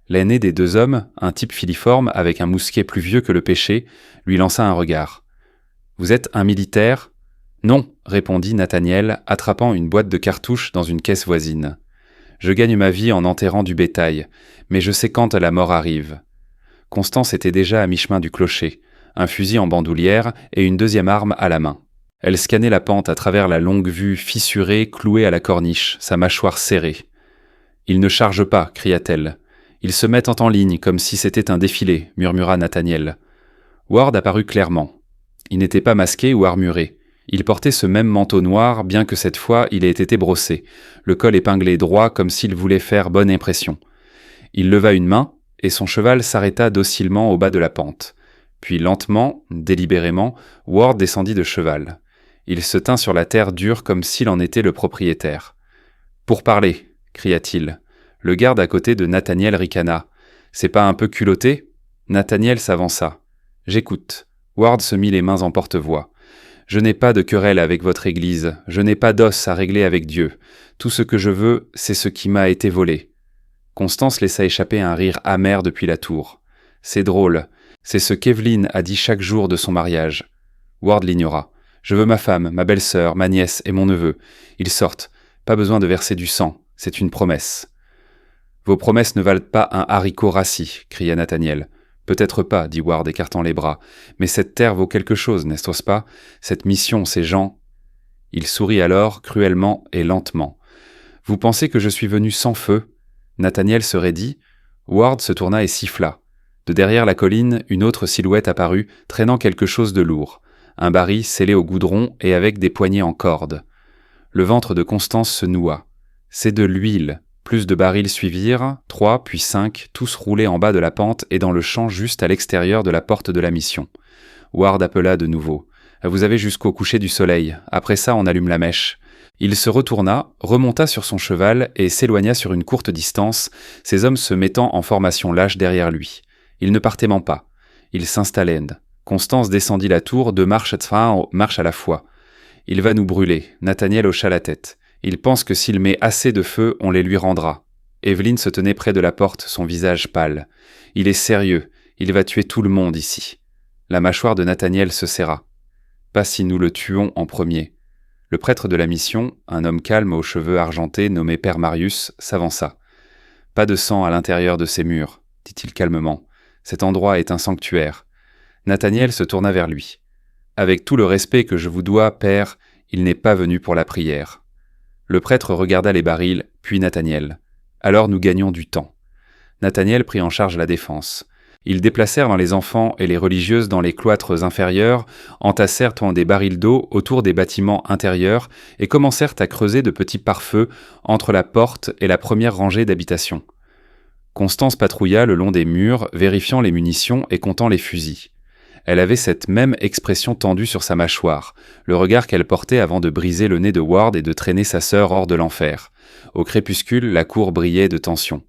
L'aîné des 2 hommes, un type filiforme avec un mousquet plus vieux que le péché, lui lança un regard. « Vous êtes un militaire ?»« Non, » répondit Nathaniel, attrapant une boîte de cartouches dans une caisse voisine. « Je gagne ma vie en enterrant du bétail, mais je sais quand la mort arrive. » Constance était déjà à mi-chemin du clocher, un fusil en bandoulière et une 2e arme à la main. Elle scannait la pente à travers la longue vue fissurée clouée à la corniche, sa mâchoire serrée. « Ils ne chargent pas » cria-t-elle. « Ils se mettent en ligne, comme si c'était un défilé » murmura Nathaniel. Ward apparut clairement. Il n'était pas masqué ou armuré. Il portait ce même manteau noir, bien que cette fois il ait été brossé, le col épinglé droit comme s'il voulait faire bonne impression. Il leva une main, et son cheval s'arrêta docilement au bas de la pente. Puis lentement, délibérément, Ward descendit de cheval. Il se tint sur la terre dure comme s'il en était le propriétaire. « Pour parler !» cria-t-il. Le garde à côté de Nathaniel ricana. « C'est pas un peu culotté ?» Nathaniel s'avança. « J'écoute. » Ward se mit les mains en porte-voix. « Je n'ai pas de querelle avec votre Église. Je n'ai pas d'os à régler avec Dieu. Tout ce que je veux, c'est ce qui m'a été volé. » Constance laissa échapper un rire amer depuis la tour. « C'est drôle. C'est ce qu'Evelyn a dit chaque jour de son mariage. » Ward l'ignora. « Je veux ma femme, ma belle-sœur, ma nièce et mon neveu. Ils sortent. Pas besoin de verser du sang. C'est une promesse. »« Vos promesses ne valent pas un haricot rassis, » cria Nathaniel. « Peut-être pas, » dit Ward écartant les bras. « Mais cette terre vaut quelque chose, n'est-ce pas? Cette mission, ces gens... » Il sourit alors, cruellement et lentement. « Vous pensez que je suis venu sans feu ?» Nathaniel se raidit. Ward se tourna et siffla. De derrière la colline, une autre silhouette apparut, traînant quelque chose de lourd. Un baril scellé au goudron et avec des poignées en corde. Le ventre de Constance se noua. « C'est de l'huile !» Plus de barils suivirent, 3 puis 5, tous roulés en bas de la pente et dans le champ juste à l'extérieur de la porte de la mission. Ward appela de nouveau. « Vous avez jusqu'au coucher du soleil. Après ça, on allume la mèche. » Il se retourna, remonta sur son cheval et s'éloigna sur une courte distance, ses hommes se mettant en formation lâche derrière lui. Il ne partait pas. Il s'installait. Constance descendit la tour, 2 marches à la fois. « Il va nous brûler. » Nathaniel hocha la tête. « Il pense que s'il met assez de feu, on les lui rendra. » Evelyn se tenait près de la porte, son visage pâle. « Il est sérieux. Il va tuer tout le monde ici. » La mâchoire de Nathaniel se serra. « Pas si nous le tuons en premier. » Le prêtre de la mission, un homme calme aux cheveux argentés nommé Père Marius, s'avança. « Pas de sang à l'intérieur de ces murs, » dit-il calmement. « Cet endroit est un sanctuaire. » Nathaniel se tourna vers lui. « Avec tout le respect que je vous dois, Père, il n'est pas venu pour la prière. » Le prêtre regarda les barils, puis Nathaniel. « Alors nous gagnons du temps. » Nathaniel prit en charge la défense. Ils déplacèrent dans les enfants et les religieuses dans les cloîtres inférieurs, entassèrent des barils d'eau autour des bâtiments intérieurs et commencèrent à creuser de petits pare-feux entre la porte et la première rangée d'habitations. Constance patrouilla le long des murs, vérifiant les munitions et comptant les fusils. Elle avait cette même expression tendue sur sa mâchoire, le regard qu'elle portait avant de briser le nez de Ward et de traîner sa sœur hors de l'enfer. Au crépuscule, la cour brillait de tension.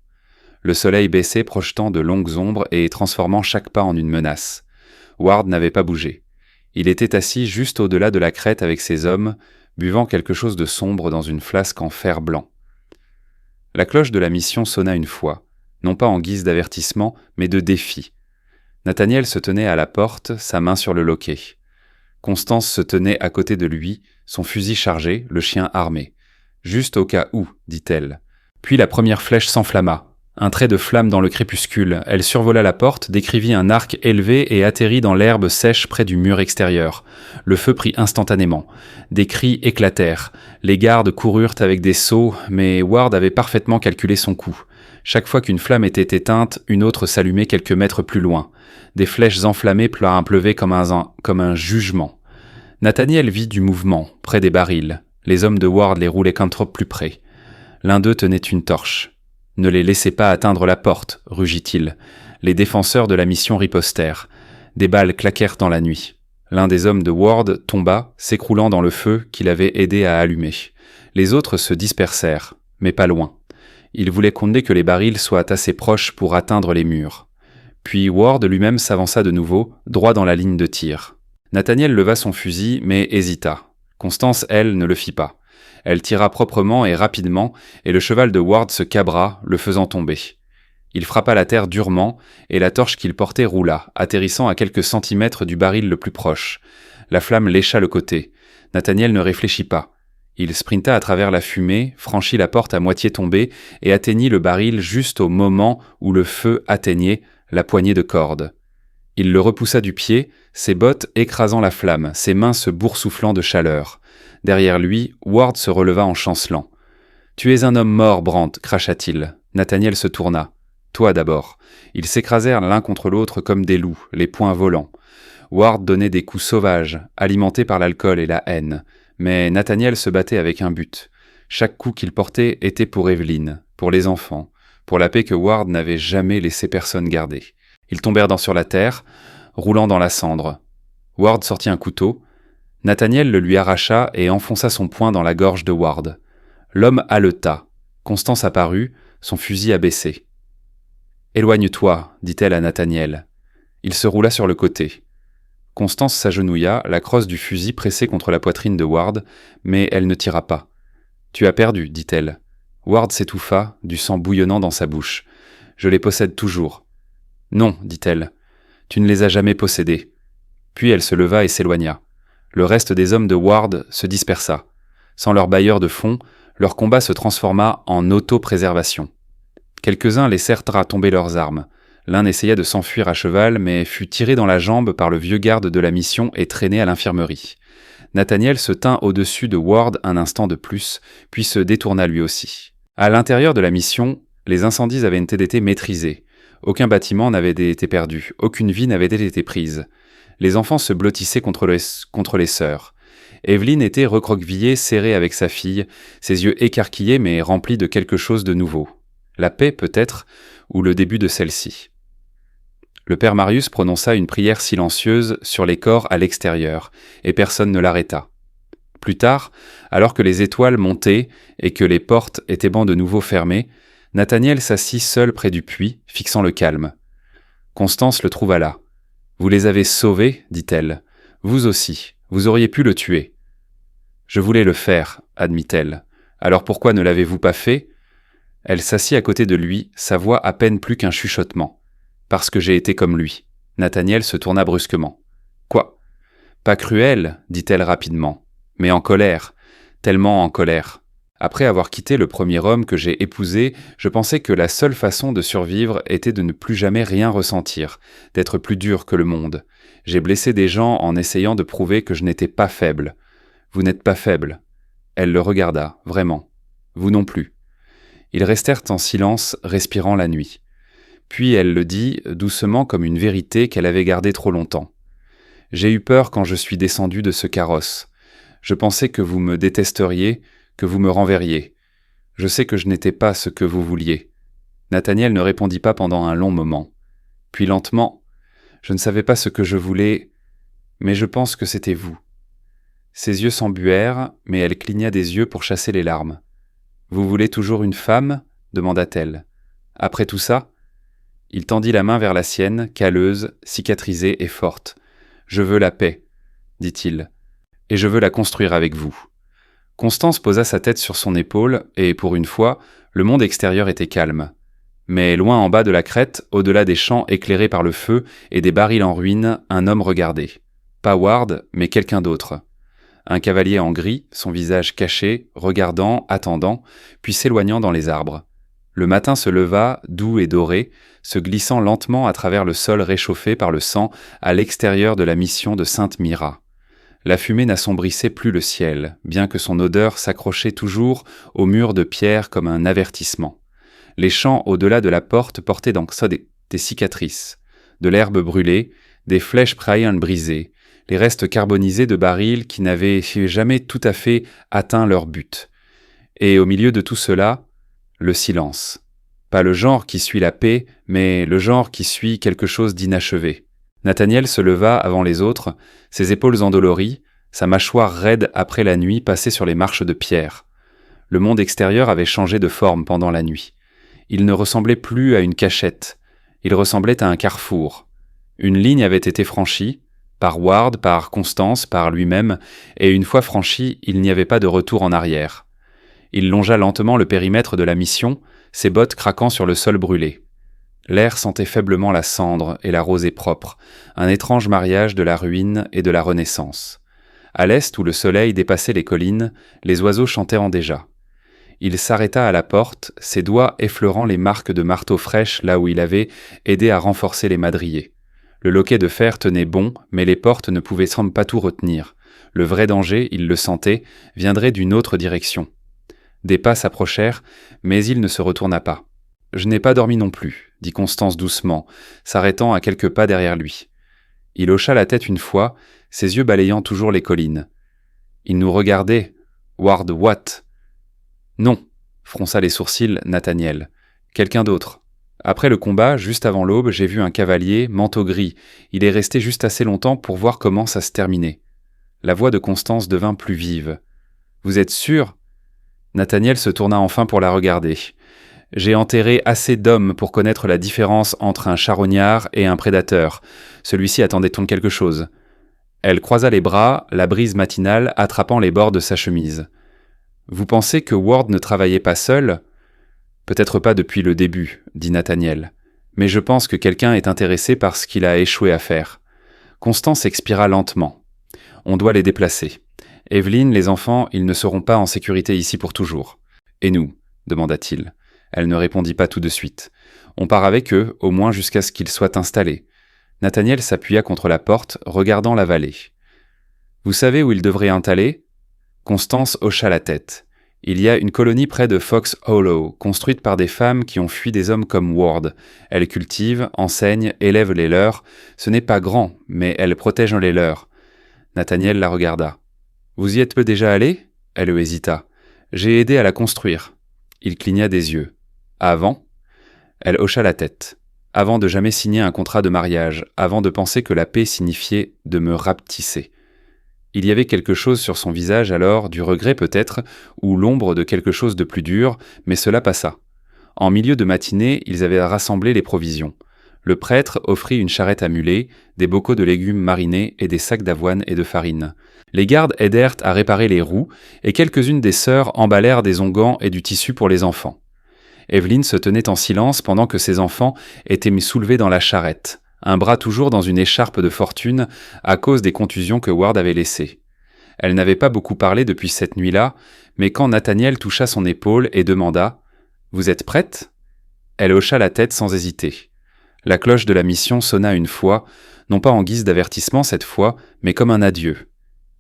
Le soleil baissait, projetant de longues ombres et transformant chaque pas en une menace. Ward n'avait pas bougé. Il était assis juste au-delà de la crête avec ses hommes, buvant quelque chose de sombre dans une flasque en fer blanc. La cloche de la mission sonna une fois, non pas en guise d'avertissement, mais de défi. Nathaniel se tenait à la porte, sa main sur le loquet. Constance se tenait à côté de lui, son fusil chargé, le chien armé. « Juste au cas où », dit-elle. Puis la première flèche s'enflamma. Un trait de flamme dans le crépuscule. Elle survola la porte, décrivit un arc élevé et atterrit dans l'herbe sèche près du mur extérieur. Le feu prit instantanément. Des cris éclatèrent. Les gardes coururent avec des seaux, mais Ward avait parfaitement calculé son coup. Chaque fois qu'une flamme était éteinte, une autre s'allumait quelques mètres plus loin. Des flèches enflammées pleuvaient comme un jugement. Nathaniel vit du mouvement, près des barils. Les hommes de Ward les roulaient qu'un trop plus près. L'un d'eux tenait une torche. « Ne les laissez pas atteindre la porte », rugit-il. Les défenseurs de la mission ripostèrent. Des balles claquèrent dans la nuit. L'un des hommes de Ward tomba, s'écroulant dans le feu qu'il avait aidé à allumer. Les autres se dispersèrent, mais pas loin. Il voulait compter que les barils soient assez proches pour atteindre les murs. Puis Ward lui-même s'avança de nouveau, droit dans la ligne de tir. Nathaniel leva son fusil, mais hésita. Constance, elle, ne le fit pas. Elle tira proprement et rapidement, et le cheval de Ward se cabra, le faisant tomber. Il frappa la terre durement, et la torche qu'il portait roula, atterrissant à quelques centimètres du baril le plus proche. La flamme lécha le côté. Nathaniel ne réfléchit pas. Il sprinta à travers la fumée, franchit la porte à moitié tombée, et atteignit le baril juste au moment où le feu atteignait la poignée de corde. Il le repoussa du pied, ses bottes écrasant la flamme, ses mains se boursouflant de chaleur. Derrière lui, Ward se releva en chancelant. « Tu es un homme mort, Brandt », cracha-t-il. Nathaniel se tourna. « Toi d'abord ». Ils s'écrasèrent l'un contre l'autre comme des loups, les poings volants. Ward donnait des coups sauvages, alimentés par l'alcool et la haine. Mais Nathaniel se battait avec un but. Chaque coup qu'il portait était pour Evelyn, pour les enfants, pour la paix que Ward n'avait jamais laissé personne garder. Ils tombèrent sur la terre, roulant dans la cendre. Ward sortit un couteau. Nathaniel le lui arracha et enfonça son poing dans la gorge de Ward. L'homme haleta. Constance apparut, son fusil abaissé. « Éloigne-toi, dit-elle à Nathaniel. » Il se roula sur le côté. Constance s'agenouilla, la crosse du fusil pressée contre la poitrine de Ward, mais elle ne tira pas. « Tu as perdu, dit-elle. » Ward s'étouffa, du sang bouillonnant dans sa bouche. « Je les possède toujours. »« Non, dit-elle. Tu ne les as jamais possédés. » Puis elle se leva et s'éloigna. Le reste des hommes de Ward se dispersa. Sans leur bailleur de fonds, leur combat se transforma en autopréservation. Quelques-uns laissèrent tomber leurs armes. L'un essaya de s'enfuir à cheval, mais fut tiré dans la jambe par le vieux garde de la mission et traîné à l'infirmerie. Nathaniel se tint au-dessus de Ward un instant de plus, puis se détourna lui aussi. À l'intérieur de la mission, les incendies avaient été maîtrisés. Aucun bâtiment n'avait été perdu, aucune vie n'avait été prise. Les enfants se blottissaient contre les sœurs. Evelyne était recroquevillée, serrée avec sa fille, ses yeux écarquillés mais remplis de quelque chose de nouveau. La paix, peut-être, ou le début de celle-ci. Le père Marius prononça une prière silencieuse sur les corps à l'extérieur, et personne ne l'arrêta. Plus tard, alors que les étoiles montaient et que les portes étaient de nouveau fermées, Nathaniel s'assit seul près du puits, fixant le calme. Constance le trouva là. « Vous les avez sauvés, dit-elle. Vous aussi, vous auriez pu le tuer. »« Je voulais le faire, admit-elle. Alors pourquoi ne l'avez-vous pas fait ?» Elle s'assit à côté de lui, sa voix à peine plus qu'un chuchotement. « Parce que j'ai été comme lui. » Nathaniel se tourna brusquement. « Quoi ? Pas cruel, dit-elle rapidement, mais en colère, tellement en colère. Après avoir quitté le premier homme que j'ai épousé, je pensais que la seule façon de survivre était de ne plus jamais rien ressentir, d'être plus dur que le monde. J'ai blessé des gens en essayant de prouver que je n'étais pas faible. Vous n'êtes pas faible. » Elle le regarda, vraiment. Vous non plus. Ils restèrent en silence, respirant la nuit. Puis elle le dit, doucement comme une vérité qu'elle avait gardée trop longtemps. « J'ai eu peur quand je suis descendu de ce carrosse. Je pensais que vous me détesteriez, que vous me renverriez. Je sais que je n'étais pas ce que vous vouliez. » Nathaniel ne répondit pas pendant un long moment. Puis lentement, « Je ne savais pas ce que je voulais, mais je pense que c'était vous. » Ses yeux s'embuèrent, mais elle cligna des yeux pour chasser les larmes. « Vous voulez toujours une femme ?» demanda-t-elle. « Après tout ça ?» Il tendit la main vers la sienne, calleuse, cicatrisée et forte. « Je veux la paix, » dit-il, « et je veux la construire avec vous. » Constance posa sa tête sur son épaule, et pour une fois, le monde extérieur était calme. Mais loin en bas de la crête, au-delà des champs éclairés par le feu et des barils en ruine, un homme regardait. Pas Ward, mais quelqu'un d'autre. Un cavalier en gris, son visage caché, regardant, attendant, puis s'éloignant dans les arbres. Le matin se leva, doux et doré, se glissant lentement à travers le sol réchauffé par le sang à l'extérieur de la mission de Sainte Myra. La fumée n'assombrissait plus le ciel, bien que son odeur s'accrochait toujours aux murs de pierre comme un avertissement. Les champs au-delà de la porte portaient donc ça des cicatrices, de l'herbe brûlée, des flèches praillantes brisées, les restes carbonisés de barils qui n'avaient jamais tout à fait atteint leur but. Et au milieu de tout cela, le silence. Pas le genre qui suit la paix, mais le genre qui suit quelque chose d'inachevé. Nathaniel se leva avant les autres, ses épaules endolories, sa mâchoire raide après la nuit passée sur les marches de pierre. Le monde extérieur avait changé de forme pendant la nuit. Il ne ressemblait plus à une cachette, il ressemblait à un carrefour. Une ligne avait été franchie, par Ward, par Constance, par lui-même, et une fois franchie, il n'y avait pas de retour en arrière. Il longea lentement le périmètre de la mission, ses bottes craquant sur le sol brûlé. L'air sentait faiblement la cendre et la rosée propre, un étrange mariage de la ruine et de la renaissance. À l'est, où le soleil dépassait les collines, les oiseaux chantaient déjà. Il s'arrêta à la porte, ses doigts effleurant les marques de marteau fraîches là où il avait aidé à renforcer les madriers. Le loquet de fer tenait bon, mais les portes ne pouvaient sans pas tout retenir. Le vrai danger, il le sentait, viendrait d'une autre direction. Des pas s'approchèrent, mais il ne se retourna pas. « Je n'ai pas dormi non plus », dit Constance doucement, s'arrêtant à quelques pas derrière lui. Il hocha la tête une fois, ses yeux balayant toujours les collines. « Il nous regardait. Ward Watt. »« Non », fronça les sourcils Nathaniel. Quelqu'un d'autre. Après le combat, juste avant l'aube, j'ai vu un cavalier, manteau gris. Il est resté juste assez longtemps pour voir comment ça se terminait. La voix de Constance devint plus vive. « Vous êtes sûr ?» Nathaniel se tourna enfin pour la regarder. « J'ai enterré assez d'hommes pour connaître la différence entre un charognard et un prédateur. Celui-ci attendait-on quelque chose ?» Elle croisa les bras, la brise matinale attrapant les bords de sa chemise. « Vous pensez que Ward ne travaillait pas seul ?»« Peut-être pas depuis le début, » dit Nathaniel. « Mais je pense que quelqu'un est intéressé par ce qu'il a échoué à faire. » Constance expira lentement. « On doit les déplacer. Evelyne, les enfants, ils ne seront pas en sécurité ici pour toujours. »« Et nous ?» demanda-t-il. Elle ne répondit pas tout de suite. « On part avec eux, au moins jusqu'à ce qu'ils soient installés. » Nathaniel s'appuya contre la porte, regardant la vallée. « Vous savez où ils devraient installer ?» Constance hocha la tête. « Il y a une colonie près de Fox Hollow, construite par des femmes qui ont fui des hommes comme Ward. Elles cultivent, enseignent, élèvent les leurs. Ce n'est pas grand, mais elles protègent les leurs. » Nathaniel la regarda. « Vous y êtes peu déjà allé ?» Elle hésita. « J'ai aidé à la construire. » Il cligna des yeux. « Avant ?» Elle hocha la tête. « Avant de jamais signer un contrat de mariage, avant de penser que la paix signifiait de me rapetisser. » Il y avait quelque chose sur son visage alors, du regret peut-être, ou l'ombre de quelque chose de plus dur, mais cela passa. En milieu de matinée, ils avaient rassemblé les provisions. Le prêtre offrit une charrette à mulets, des bocaux de légumes marinés et des sacs d'avoine et de farine. Les gardes aidèrent à réparer les roues, et quelques-unes des sœurs emballèrent des onguents et du tissu pour les enfants. Evelyne se tenait en silence pendant que ses enfants étaient mis soulevés dans la charrette, un bras toujours dans une écharpe de fortune à cause des contusions que Ward avait laissées. Elle n'avait pas beaucoup parlé depuis cette nuit-là, mais quand Nathaniel toucha son épaule et demanda « Vous êtes prête ?» Elle hocha la tête sans hésiter. La cloche de la mission sonna une fois, non pas en guise d'avertissement cette fois, mais comme un adieu.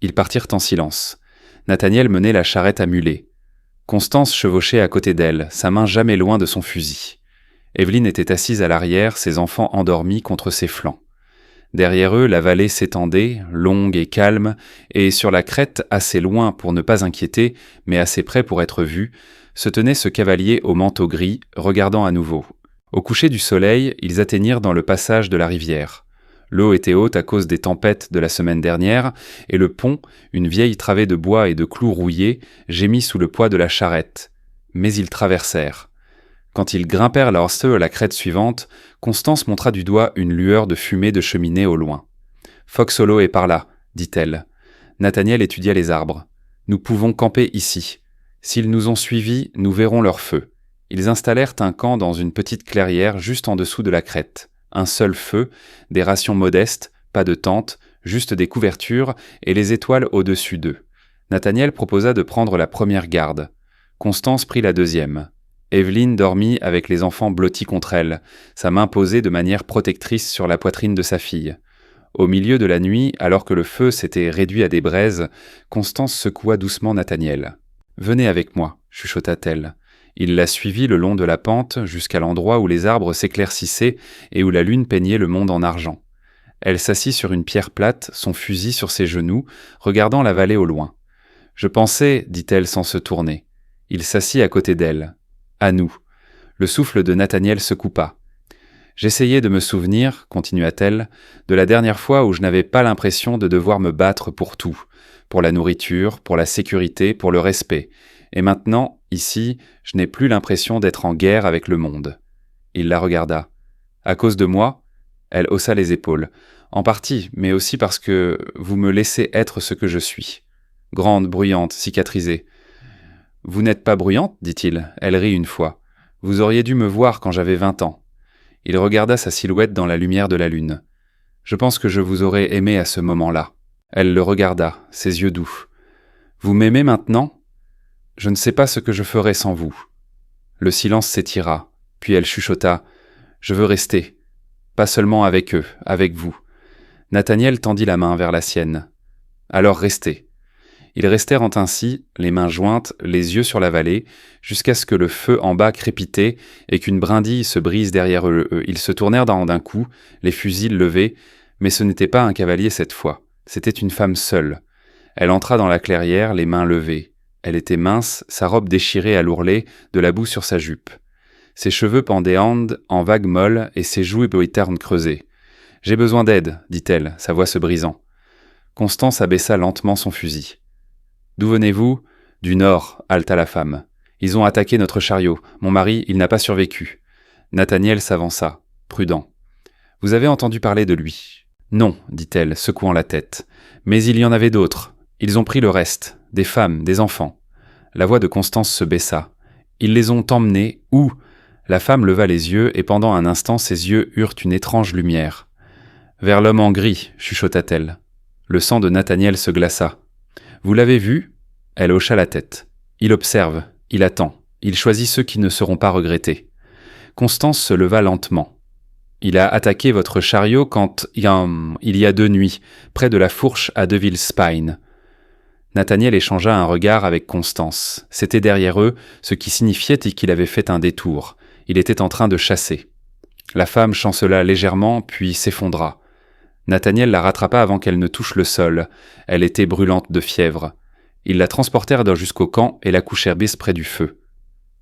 Ils partirent en silence. Nathaniel menait la charrette à mulets. Constance chevauchait à côté d'elle, sa main jamais loin de son fusil. Evelyne était assise à l'arrière, ses enfants endormis contre ses flancs. Derrière eux, la vallée s'étendait, longue et calme, et sur la crête, assez loin pour ne pas inquiéter, mais assez près pour être vu, se tenait ce cavalier au manteau gris, regardant à nouveau. Au coucher du soleil, ils atteignirent dans le passage de la rivière. L'eau était haute à cause des tempêtes de la semaine dernière, et le pont, une vieille travée de bois et de clous rouillés, gémit sous le poids de la charrette. Mais ils traversèrent. Quand ils grimpèrent leur la crête suivante, Constance montra du doigt une lueur de fumée de cheminée au loin. « Fox Hollow est par là, » dit-elle. Nathaniel étudia les arbres. « Nous pouvons camper ici. S'ils nous ont suivis, nous verrons leur feu. » Ils installèrent un camp dans une petite clairière juste en dessous de la crête. Un seul feu, des rations modestes, pas de tente, juste des couvertures et les étoiles au-dessus d'eux. Nathaniel proposa de prendre la première garde. Constance prit la deuxième. Evelyne dormit avec les enfants blottis contre elle, sa main posée de manière protectrice sur la poitrine de sa fille. Au milieu de la nuit, alors que le feu s'était réduit à des braises, Constance secoua doucement Nathaniel. « Venez avec moi », chuchota-t-elle. Il la suivit le long de la pente jusqu'à l'endroit où les arbres s'éclaircissaient et où la lune peignait le monde en argent. Elle s'assit sur une pierre plate, son fusil sur ses genoux, regardant la vallée au loin. « Je pensais, dit-elle sans se tourner. » Il s'assit à côté d'elle. « À nous. » Le souffle de Nathaniel se coupa. « J'essayais de me souvenir, continua-t-elle, de la dernière fois où je n'avais pas l'impression de devoir me battre pour tout, pour la nourriture, pour la sécurité, pour le respect. Et maintenant, ici, je n'ai plus l'impression d'être en guerre avec le monde. » Il la regarda. « À cause de moi ?» Elle haussa les épaules. « En partie, mais aussi parce que vous me laissez être ce que je suis. Grande, bruyante, cicatrisée. »« Vous n'êtes pas bruyante, dit-il. » Elle rit une fois. « Vous auriez dû me voir quand j'avais 20 ans. » Il regarda sa silhouette dans la lumière de la lune. « Je pense que je vous aurais aimé à ce moment-là. » Elle le regarda, ses yeux doux. « Vous m'aimez maintenant ? Je ne sais pas ce que je ferais sans vous. » Le silence s'étira, puis elle chuchota. « Je veux rester. Pas seulement avec eux, avec vous. » Nathaniel tendit la main vers la sienne. « Alors restez. » Ils restèrent ainsi, les mains jointes, les yeux sur la vallée, jusqu'à ce que le feu en bas crépitait et qu'une brindille se brise derrière eux. Ils se tournèrent d'un coup, les fusils levés, mais ce n'était pas un cavalier cette fois. C'était une femme seule. Elle entra dans la clairière, les mains levées. Elle était mince, sa robe déchirée à l'ourlet, de la boue sur sa jupe. Ses cheveux pendaient en vagues molles et ses joues ternes creusées. « J'ai besoin d'aide, dit-elle, sa voix se brisant. Constance abaissa lentement son fusil. « D'où venez-vous » ?« Du nord, haleta la femme. Ils ont attaqué notre chariot. Mon mari, il n'a pas survécu. » Nathaniel s'avança, prudent. « Vous avez entendu parler de lui ?» ?»« Non, dit-elle, secouant la tête. Mais il y en avait d'autres. Ils ont pris le reste, des femmes, des enfants. » La voix de Constance se baissa. « Ils les ont emmenés où ?» La femme leva les yeux et pendant un instant ses yeux eurent une étrange lumière. « Vers l'homme en gris, chuchota-t-elle. Le sang de Nathaniel se glaça. « Vous l'avez vu ?» Elle hocha la tête. « Il observe, il attend, il choisit ceux qui ne seront pas regrettés. » Constance se leva lentement. « Il a attaqué votre chariot quand il y a 2 nuits, près de la fourche à Deville Spine. » Nathaniel échangea un regard avec Constance. C'était derrière eux, ce qui signifiait qu'il avait fait un détour. Il était en train de chasser. La femme chancela légèrement, puis s'effondra. Nathaniel la rattrapa avant qu'elle ne touche le sol. Elle était brûlante de fièvre. Ils la transportèrent jusqu'au camp et la couchèrent bis près du feu.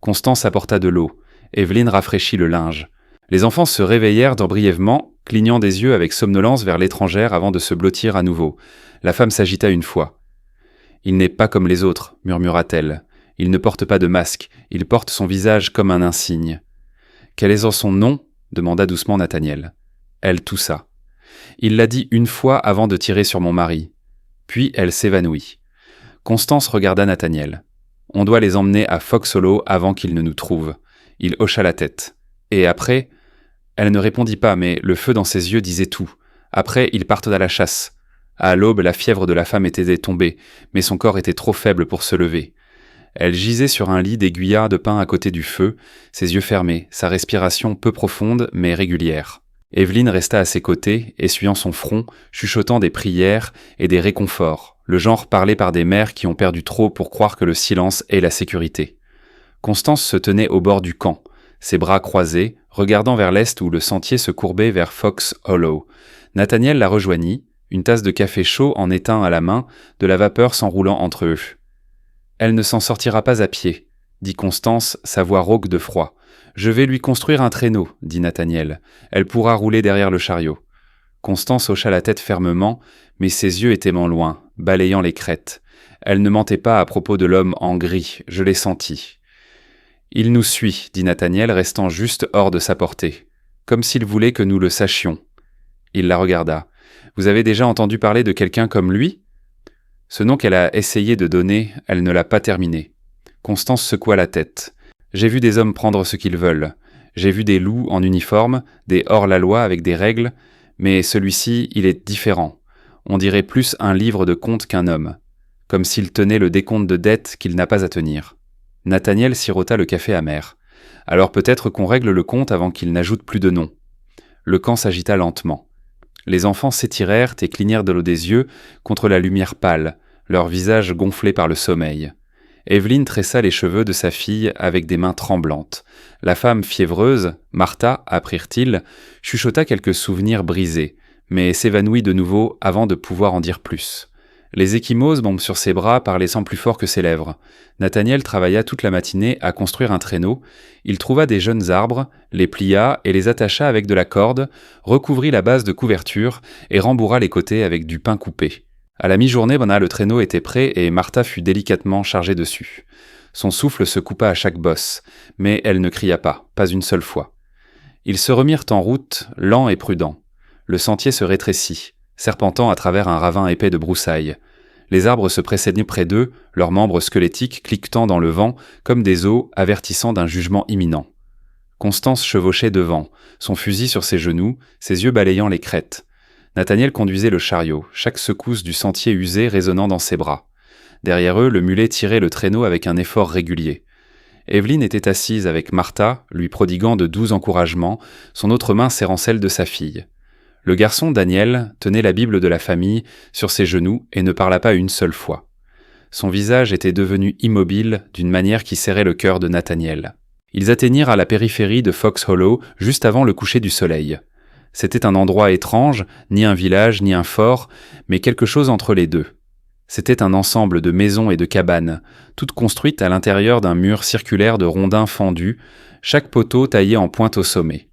Constance apporta de l'eau. Evelyne rafraîchit le linge. Les enfants se réveillèrent brièvement, clignant des yeux avec somnolence vers l'étrangère avant de se blottir à nouveau. La femme s'agita une fois. « Il n'est pas comme les autres, » murmura-t-elle. « Il ne porte pas de masque, il porte son visage comme un insigne. »« Quel est son nom ?» demanda doucement Nathaniel. Elle toussa. « Il l'a dit une fois avant de tirer sur mon mari. » Puis elle s'évanouit. Constance regarda Nathaniel. « On doit les emmener à Fox Hollow avant qu'ils ne nous trouvent. » Il hocha la tête. « Et après ?» Elle ne répondit pas, mais le feu dans ses yeux disait tout. Après, ils partent à la chasse. À l'aube, la fièvre de la femme était tombée, mais son corps était trop faible pour se lever. Elle gisait sur un lit d'aiguillards de pin à côté du feu, ses yeux fermés, sa respiration peu profonde mais régulière. Evelyne resta à ses côtés, essuyant son front, chuchotant des prières et des réconforts, le genre parlé par des mères qui ont perdu trop pour croire que le silence est la sécurité. Constance se tenait au bord du camp, ses bras croisés, regardant vers l'est où le sentier se courbait vers Fox Hollow. Nathaniel la rejoignit, une tasse de café chaud en étain à la main, de la vapeur s'enroulant entre eux. « Elle ne s'en sortira pas à pied, » dit Constance, sa voix rauque de froid. « Je vais lui construire un traîneau, » dit Nathaniel. « Elle pourra rouler derrière le chariot. » Constance hocha la tête fermement, mais ses yeux étaient loin, balayant les crêtes. Elle ne mentait pas à propos de l'homme en gris, je l'ai senti. « Il nous suit, » dit Nathaniel, restant juste hors de sa portée. « Comme s'il voulait que nous le sachions. » Il la regarda. « Vous avez déjà entendu parler de quelqu'un comme lui ?» Ce nom qu'elle a essayé de donner, elle ne l'a pas terminé. Constance secoua la tête. « J'ai vu des hommes prendre ce qu'ils veulent. J'ai vu des loups en uniforme, des hors-la-loi avec des règles, mais celui-ci, il est différent. On dirait plus un livre de contes qu'un homme. Comme s'il tenait le décompte de dettes qu'il n'a pas à tenir. » Nathaniel sirota le café amer. « Alors peut-être qu'on règle le compte avant qu'il n'ajoute plus de noms. » Le camp s'agita lentement. Les enfants s'étirèrent et clignèrent de l'eau des yeux contre la lumière pâle, leurs visages gonflés par le sommeil. Evelyne tressa les cheveux de sa fille avec des mains tremblantes. La femme fiévreuse, Martha, apprirent-ils, chuchota quelques souvenirs brisés, mais s'évanouit de nouveau avant de pouvoir en dire plus. Les ecchymoses, bombes sur ses bras, parlaient sans plus fort que ses lèvres. Nathaniel travailla toute la matinée à construire un traîneau. Il trouva des jeunes arbres, les plia et les attacha avec de la corde, recouvrit la base de couverture et rembourra les côtés avec du pin coupé. À la mi-journée, le traîneau était prêt et Martha fut délicatement chargée dessus. Son souffle se coupa à chaque bosse, mais elle ne cria pas une seule fois. Ils se remirent en route, lents et prudents. Le sentier se rétrécit, serpentant à travers un ravin épais de broussailles. Les arbres se pressaient près d'eux, leurs membres squelettiques cliquetant dans le vent comme des os avertissant d'un jugement imminent. Constance chevauchait devant, son fusil sur ses genoux, ses yeux balayant les crêtes. Nathaniel conduisait le chariot, chaque secousse du sentier usé résonnant dans ses bras. Derrière eux, le mulet tirait le traîneau avec un effort régulier. Evelyne était assise avec Martha, lui prodiguant de doux encouragements, son autre main serrant celle de sa fille. Le garçon, Daniel, tenait la Bible de la famille sur ses genoux et ne parla pas une seule fois. Son visage était devenu immobile d'une manière qui serrait le cœur de Nathaniel. Ils atteignirent à la périphérie de Fox Hollow juste avant le coucher du soleil. C'était un endroit étrange, ni un village, ni un fort, mais quelque chose entre les deux. C'était un ensemble de maisons et de cabanes, toutes construites à l'intérieur d'un mur circulaire de rondins fendus, chaque poteau taillé en pointe au sommet.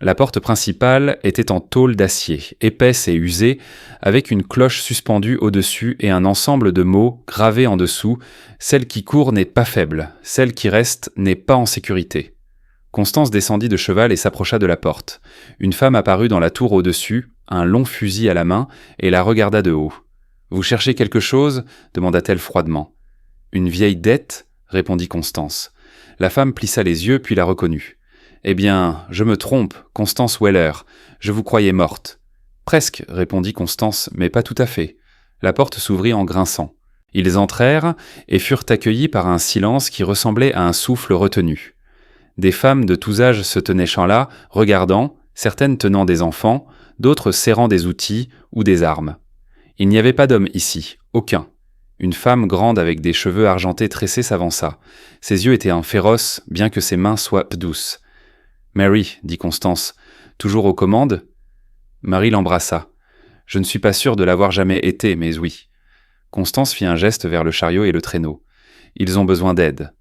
La porte principale était en tôle d'acier, épaisse et usée, avec une cloche suspendue au-dessus et un ensemble de mots gravés en dessous. Celle qui court n'est pas faible, celle qui reste n'est pas en sécurité. Constance descendit de cheval et s'approcha de la porte. Une femme apparut dans la tour au-dessus, un long fusil à la main, et la regarda de haut. « Vous cherchez quelque chose » demanda-t-elle froidement. « Une vieille dette » répondit Constance. La femme plissa les yeux puis la reconnut. « Eh bien, je me trompe, Constance Weller. Je vous croyais morte. »« Presque, » répondit Constance, mais pas tout à fait. La porte s'ouvrit en grinçant. Ils entrèrent et furent accueillis par un silence qui ressemblait à un souffle retenu. Des femmes de tous âges se tenaient champ-là, regardant, certaines tenant des enfants, d'autres serrant des outils ou des armes. Il n'y avait pas d'homme ici, aucun. Une femme grande avec des cheveux argentés tressés s'avança. Ses yeux étaient féroces, bien que ses mains soient douces. « Mary, » dit Constance, « toujours aux commandes ?» Marie l'embrassa. « Je ne suis pas sûre de l'avoir jamais été, mais oui. » Constance fit un geste vers le chariot et le traîneau. « Ils ont besoin d'aide. »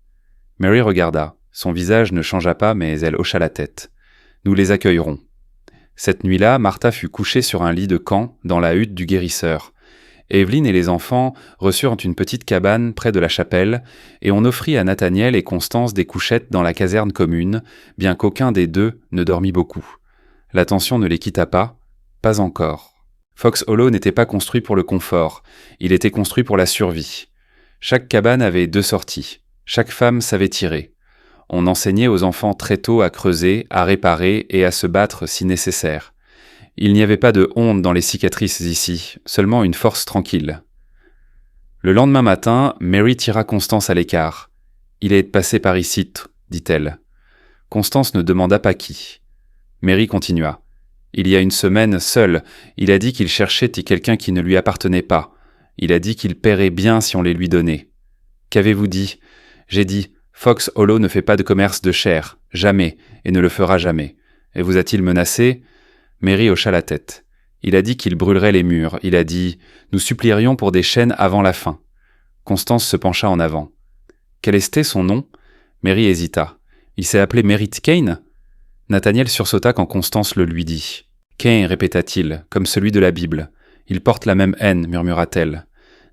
Mary regarda. Son visage ne changea pas, mais elle hocha la tête. « Nous les accueillerons. » Cette nuit-là, Martha fut couchée sur un lit de camp dans la hutte du guérisseur. Evelyn et les enfants reçurent une petite cabane près de la chapelle, et on offrit à Nathaniel et Constance des couchettes dans la caserne commune, bien qu'aucun des deux ne dormit beaucoup. La tension ne les quitta pas encore. Fox Hollow n'était pas construit pour le confort, il était construit pour la survie. Chaque cabane avait 2 sorties, chaque femme savait tirer. On enseignait aux enfants très tôt à creuser, à réparer et à se battre si nécessaire. Il n'y avait pas de honte dans les cicatrices ici, seulement une force tranquille. Le lendemain matin, Mary tira Constance à l'écart. « Il est passé par ici, dit-elle. Constance ne demanda pas qui. Mary continua. « Il y a une semaine, seul, il a dit qu'il cherchait quelqu'un qui ne lui appartenait pas. Il a dit qu'il paierait bien si on les lui donnait. Qu'avez-vous dit ? J'ai dit, Fox Hollow ne fait pas de commerce de chair, jamais, et ne le fera jamais. Et vous a-t-il menacé ? Mary hocha la tête. Il a dit qu'il brûlerait les murs. Il a dit « Nous supplierions pour des chaînes avant la fin ». Constance se pencha en avant. Quel était son nom ? Mary hésita. Il s'est appelé Merritt Kane ? Nathaniel sursauta quand Constance le lui dit. Kane, répéta-t-il, comme celui de la Bible. Il porte la même haine, murmura-t-elle.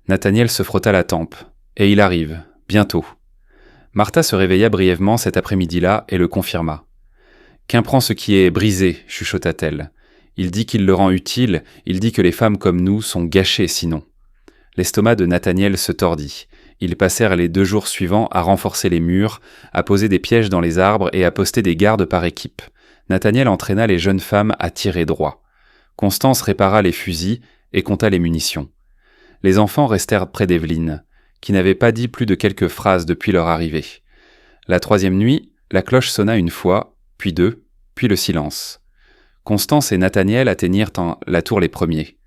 Nathaniel se frotta la tempe. Et il arrive, bientôt. Martha se réveilla brièvement cet après-midi-là et le confirma. Qu'imprend ce qui est brisé, chuchota-t-elle. Il dit qu'il le rend utile, il dit que les femmes comme nous sont gâchées sinon. L'estomac de Nathaniel se tordit. Ils passèrent les 2 jours suivants à renforcer les murs, à poser des pièges dans les arbres et à poster des gardes par équipe. Nathaniel entraîna les jeunes femmes à tirer droit. Constance répara les fusils et compta les munitions. Les enfants restèrent près d'Evelyn, qui n'avait pas dit plus de quelques phrases depuis leur arrivée. La 3e nuit, la cloche sonna 1 fois, puis 2, puis le silence. Constance et Nathaniel atteignirent la tour les premiers.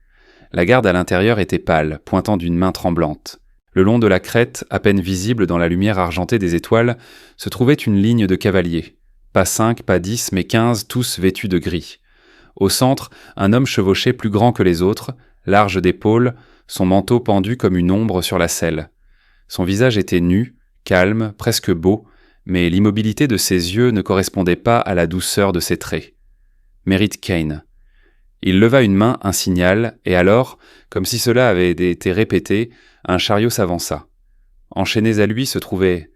La garde à l'intérieur était pâle, pointant d'une main tremblante. Le long de la crête, à peine visible dans la lumière argentée des étoiles, se trouvait une ligne de cavaliers. Pas 5, pas 10, mais 15, tous vêtus de gris. Au centre, un homme chevauchait plus grand que les autres, large d'épaules, son manteau pendu comme une ombre sur la selle. Son visage était nu, calme, presque beau, mais l'immobilité de ses yeux ne correspondait pas à la douceur de ses traits. Merritt Kane. Il leva une main, un signal, et alors, comme si cela avait été répété, un chariot s'avança. Enchaînés à lui se trouvaient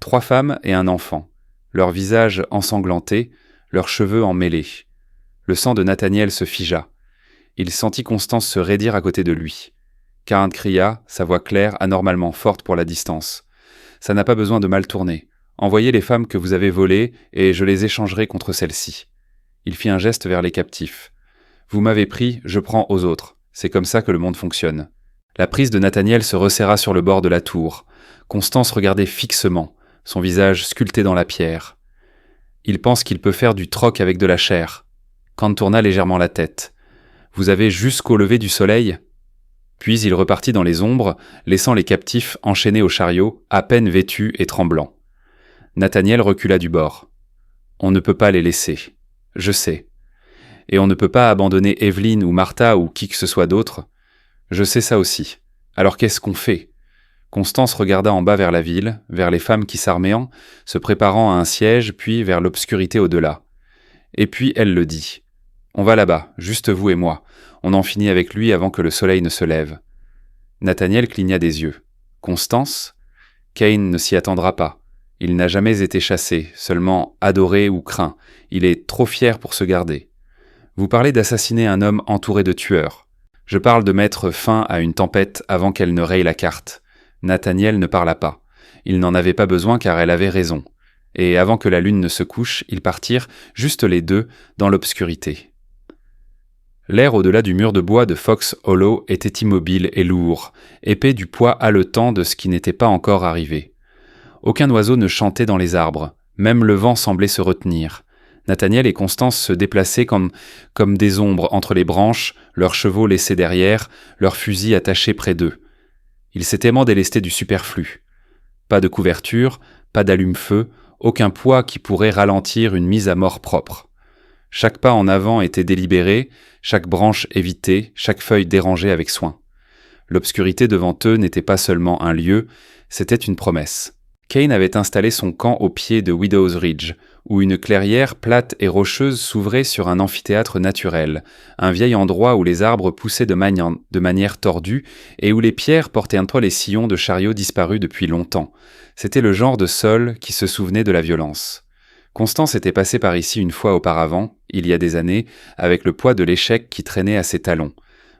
3 femmes et un enfant, leurs visages ensanglantés, leurs cheveux emmêlés. Le sang de Nathaniel se figea. Il sentit Constance se raidir à côté de lui. Karen cria, sa voix claire, anormalement forte pour la distance. « Ça n'a pas besoin de mal tourner. Envoyez les femmes que vous avez volées et je les échangerai contre celles-ci. » Il fit un geste vers les captifs. « Vous m'avez pris, je prends aux autres. C'est comme ça que le monde fonctionne. » La prise de Nathaniel se resserra sur le bord de la tour. Constance regardait fixement, son visage sculpté dans la pierre. « Il pense qu'il peut faire du troc avec de la chair. » Kant tourna légèrement la tête. « Vous avez jusqu'au lever du soleil ?» Puis il repartit dans les ombres, laissant les captifs enchaînés au chariot, à peine vêtus et tremblants. Nathaniel recula du bord. « On ne peut pas les laisser. Je sais. Et on ne peut pas abandonner Evelyn ou Martha ou qui que ce soit d'autre. Je sais ça aussi. Alors qu'est-ce qu'on fait ? Constance regarda en bas vers la ville, vers les femmes qui s'armaient, se préparant à un siège, puis vers l'obscurité au-delà. Et puis elle le dit. « On va là-bas, juste vous et moi. On en finit avec lui avant que le soleil ne se lève. » Nathaniel cligna des yeux. « Constance ? Cain ne s'y attendra pas. Il n'a jamais été chassé, seulement adoré ou craint. Il est trop fier pour se garder. Vous parlez d'assassiner un homme entouré de tueurs. Je parle de mettre fin à une tempête avant qu'elle ne raye la carte. » Nathaniel ne parla pas. Il n'en avait pas besoin car elle avait raison. Et avant que la lune ne se couche, ils partirent, juste les deux, dans l'obscurité. L'air au-delà du mur de bois de Fox Hollow était immobile et lourd, épais du poids haletant de ce qui n'était pas encore arrivé. Aucun oiseau ne chantait dans les arbres, même le vent semblait se retenir. Nathaniel et Constance se déplaçaient comme des ombres entre les branches, leurs chevaux laissés derrière, leurs fusils attachés près d'eux. Ils s'étaient délestés du superflu. Pas de couverture, pas d'allume-feu, aucun poids qui pourrait ralentir une mise à mort propre. Chaque pas en avant était délibéré, chaque branche évitée, chaque feuille dérangée avec soin. L'obscurité devant eux n'était pas seulement un lieu, c'était une promesse. Cain avait installé son camp au pied de Widow's Ridge, où une clairière plate et rocheuse s'ouvrait sur un amphithéâtre naturel, un vieil endroit où les arbres poussaient de manière tordue et où les pierres portaient un toit les sillons de chariots disparus depuis longtemps. C'était le genre de sol qui se souvenait de la violence. Constance était passée par ici une fois auparavant, il y a des années, avec le poids de l'échec qui traînait à ses talons.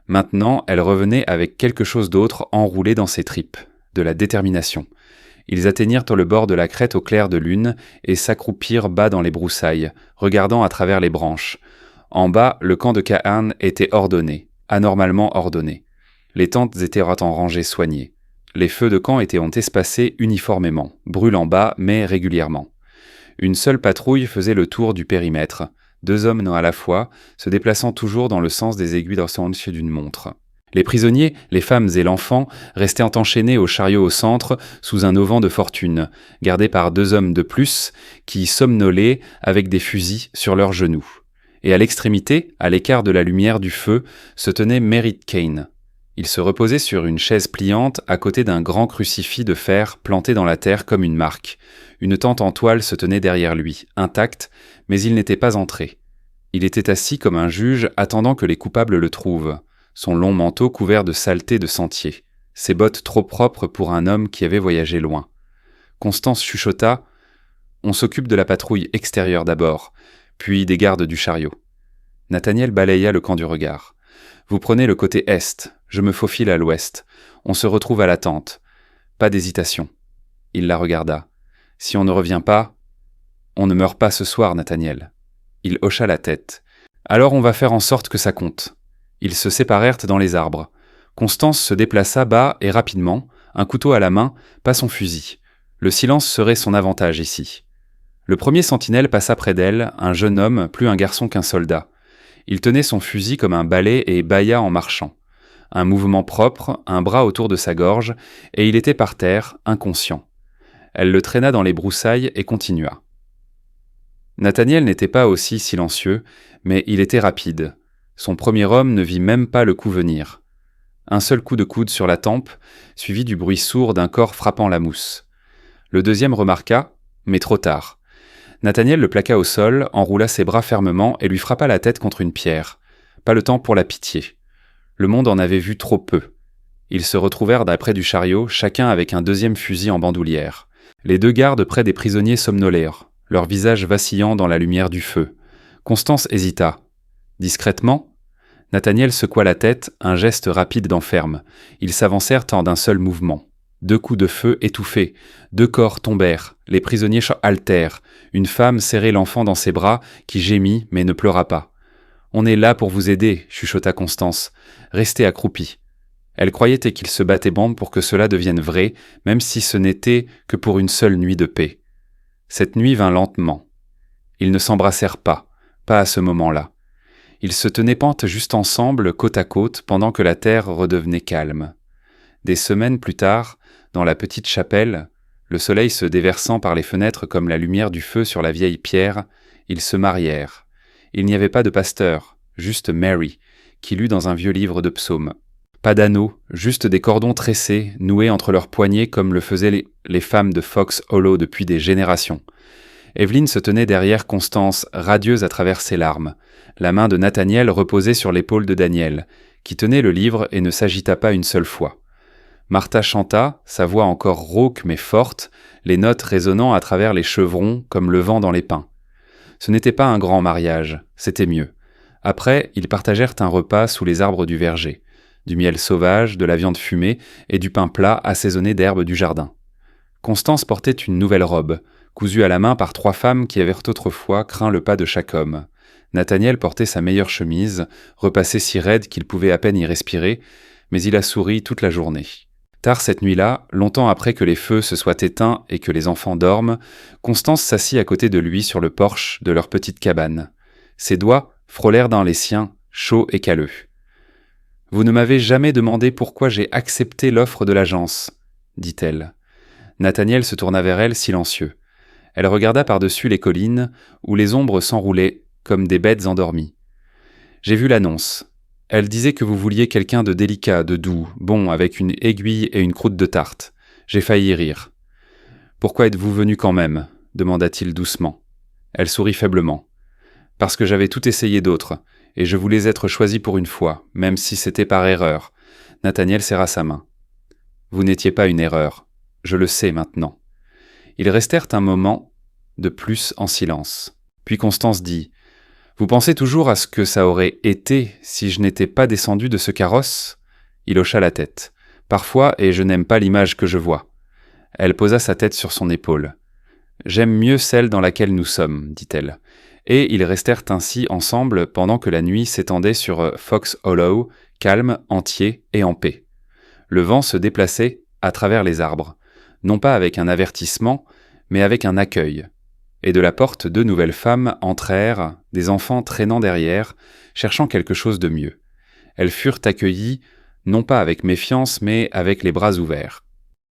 Maintenant, elle revenait avec quelque chose d'autre enroulé dans ses tripes, de la détermination. Ils atteignirent le bord de la crête au clair de lune et s'accroupirent bas dans les broussailles, regardant à travers les branches. En bas, le camp de Cain était ordonné, anormalement ordonné. Les tentes étaient en rangées soignées. Les feux de camp étaient espacés uniformément, brûlant bas mais régulièrement. Une seule patrouille faisait le tour du périmètre, 2 hommes à la fois, se déplaçant toujours dans le sens des aiguilles d'une montre. Les prisonniers, les femmes et l'enfant restaient enchaînés au chariot au centre, sous un auvent de fortune, gardés par 2 hommes de plus, qui somnolaient avec des fusils sur leurs genoux. Et à l'extrémité, à l'écart de la lumière du feu, se tenait Merritt Cain. Il se reposait sur une chaise pliante à côté d'un grand crucifix de fer planté dans la terre comme une marque. Une tente en toile se tenait derrière lui, intacte, mais il n'était pas entré. Il était assis comme un juge attendant que les coupables le trouvent. Son long manteau couvert de saleté de sentier, ses bottes trop propres pour un homme qui avait voyagé loin. Constance chuchota « On s'occupe de la patrouille extérieure d'abord, puis des gardes du chariot. » Nathaniel balaya le camp du regard. « Vous prenez le côté est, je me faufile à l'ouest. On se retrouve à la tente. Pas d'hésitation. » Il la regarda. « Si on ne revient pas, on ne meurt pas ce soir, Nathaniel. » Il hocha la tête. « Alors on va faire en sorte que ça compte. » Ils se séparèrent dans les arbres. Constance se déplaça bas et rapidement, un couteau à la main, pas son fusil. Le silence serait son avantage ici. Le premier sentinelle passa près d'elle, un jeune homme, plus un garçon qu'un soldat. Il tenait son fusil comme un balai et bâilla en marchant. Un mouvement propre, un bras autour de sa gorge, et il était par terre, inconscient. Elle le traîna dans les broussailles et continua. Nathaniel n'était pas aussi silencieux, mais il était rapide. Son premier homme ne vit même pas le coup venir. Un seul coup de coude sur la tempe, suivi du bruit sourd d'un corps frappant la mousse. Le deuxième remarqua, mais trop tard. Nathaniel le plaqua au sol, enroula ses bras fermement et lui frappa la tête contre une pierre. Pas le temps pour la pitié. Le monde en avait vu trop peu. Ils se retrouvèrent près du chariot, chacun avec un deuxième fusil en bandoulière. Les 2 gardes près des prisonniers somnolèrent, leurs visages vacillant dans la lumière du feu. Constance hésita. Discrètement, Nathaniel secoua la tête, un geste rapide d'enferme. Ils s'avancèrent en d'un seul mouvement. 2 coups de feu étouffés, 2 corps tombèrent, les prisonniers haltèrent. Une femme serrait l'enfant dans ses bras, qui gémit mais ne pleura pas. « On est là pour vous aider », chuchota Constance. « Restez accroupis. » Elle croyait qu'ils se battaient pour que cela devienne vrai, même si ce n'était que pour une seule nuit de paix. Cette nuit vint lentement. Ils ne s'embrassèrent pas à ce moment-là. Ils se tenaient juste ensemble, côte à côte, pendant que la terre redevenait calme. Des semaines plus tard, dans la petite chapelle, le soleil se déversant par les fenêtres comme la lumière du feu sur la vieille pierre, ils se marièrent. Il n'y avait pas de pasteur, juste Mary, qui lut dans un vieux livre de psaumes. Pas d'anneaux, juste des cordons tressés, noués entre leurs poignets comme le faisaient les femmes de Fox Hollow depuis des générations. Evelyn se tenait derrière Constance, radieuse à travers ses larmes. La main de Nathaniel reposait sur l'épaule de Daniel, qui tenait le livre et ne s'agita pas une seule fois. Martha chanta, sa voix encore rauque mais forte, les notes résonnant à travers les chevrons comme le vent dans les pins. Ce n'était pas un grand mariage, c'était mieux. Après, ils partagèrent un repas sous les arbres du verger. Du miel sauvage, de la viande fumée et du pain plat assaisonné d'herbes du jardin. Constance portait une nouvelle robe, cousue à la main par 3 femmes qui avaient autrefois craint le pas de chaque homme. Nathaniel portait sa meilleure chemise, repassée si raide qu'il pouvait à peine y respirer, mais il a souri toute la journée. Tard cette nuit-là, longtemps après que les feux se soient éteints et que les enfants dorment, Constance s'assit à côté de lui sur le porche de leur petite cabane. Ses doigts frôlèrent dans les siens, chauds et calleux. « Vous ne m'avez jamais demandé pourquoi j'ai accepté l'offre de l'agence, » dit-elle. Nathaniel se tourna vers elle, silencieux. Elle regarda par-dessus les collines, où les ombres s'enroulaient, comme des bêtes endormies. « J'ai vu l'annonce. Elle disait que vous vouliez quelqu'un de délicat, de doux, bon, avec une aiguille et une croûte de tarte. J'ai failli rire. « Pourquoi êtes-vous venu quand même ?» demanda-t-il doucement. Elle sourit faiblement. « Parce que j'avais tout essayé d'autre. Et je voulais être choisi pour une fois, même si c'était par erreur. » Nathaniel serra sa main. « Vous n'étiez pas une erreur. Je le sais maintenant. » Ils restèrent un moment de plus en silence. Puis Constance dit « Vous pensez toujours à ce que ça aurait été si je n'étais pas descendu de ce carrosse ?» Il hocha la tête. « Parfois, et je n'aime pas l'image que je vois. » Elle posa sa tête sur son épaule. « J'aime mieux celle dans laquelle nous sommes, dit-elle. » Et ils restèrent ainsi ensemble pendant que la nuit s'étendait sur Fox Hollow, calme, entier et en paix. Le vent se déplaçait à travers les arbres, non pas avec un avertissement, mais avec un accueil. Et de la porte, 2 nouvelles femmes entrèrent, des enfants traînant derrière, cherchant quelque chose de mieux. Elles furent accueillies, non pas avec méfiance, mais avec les bras ouverts.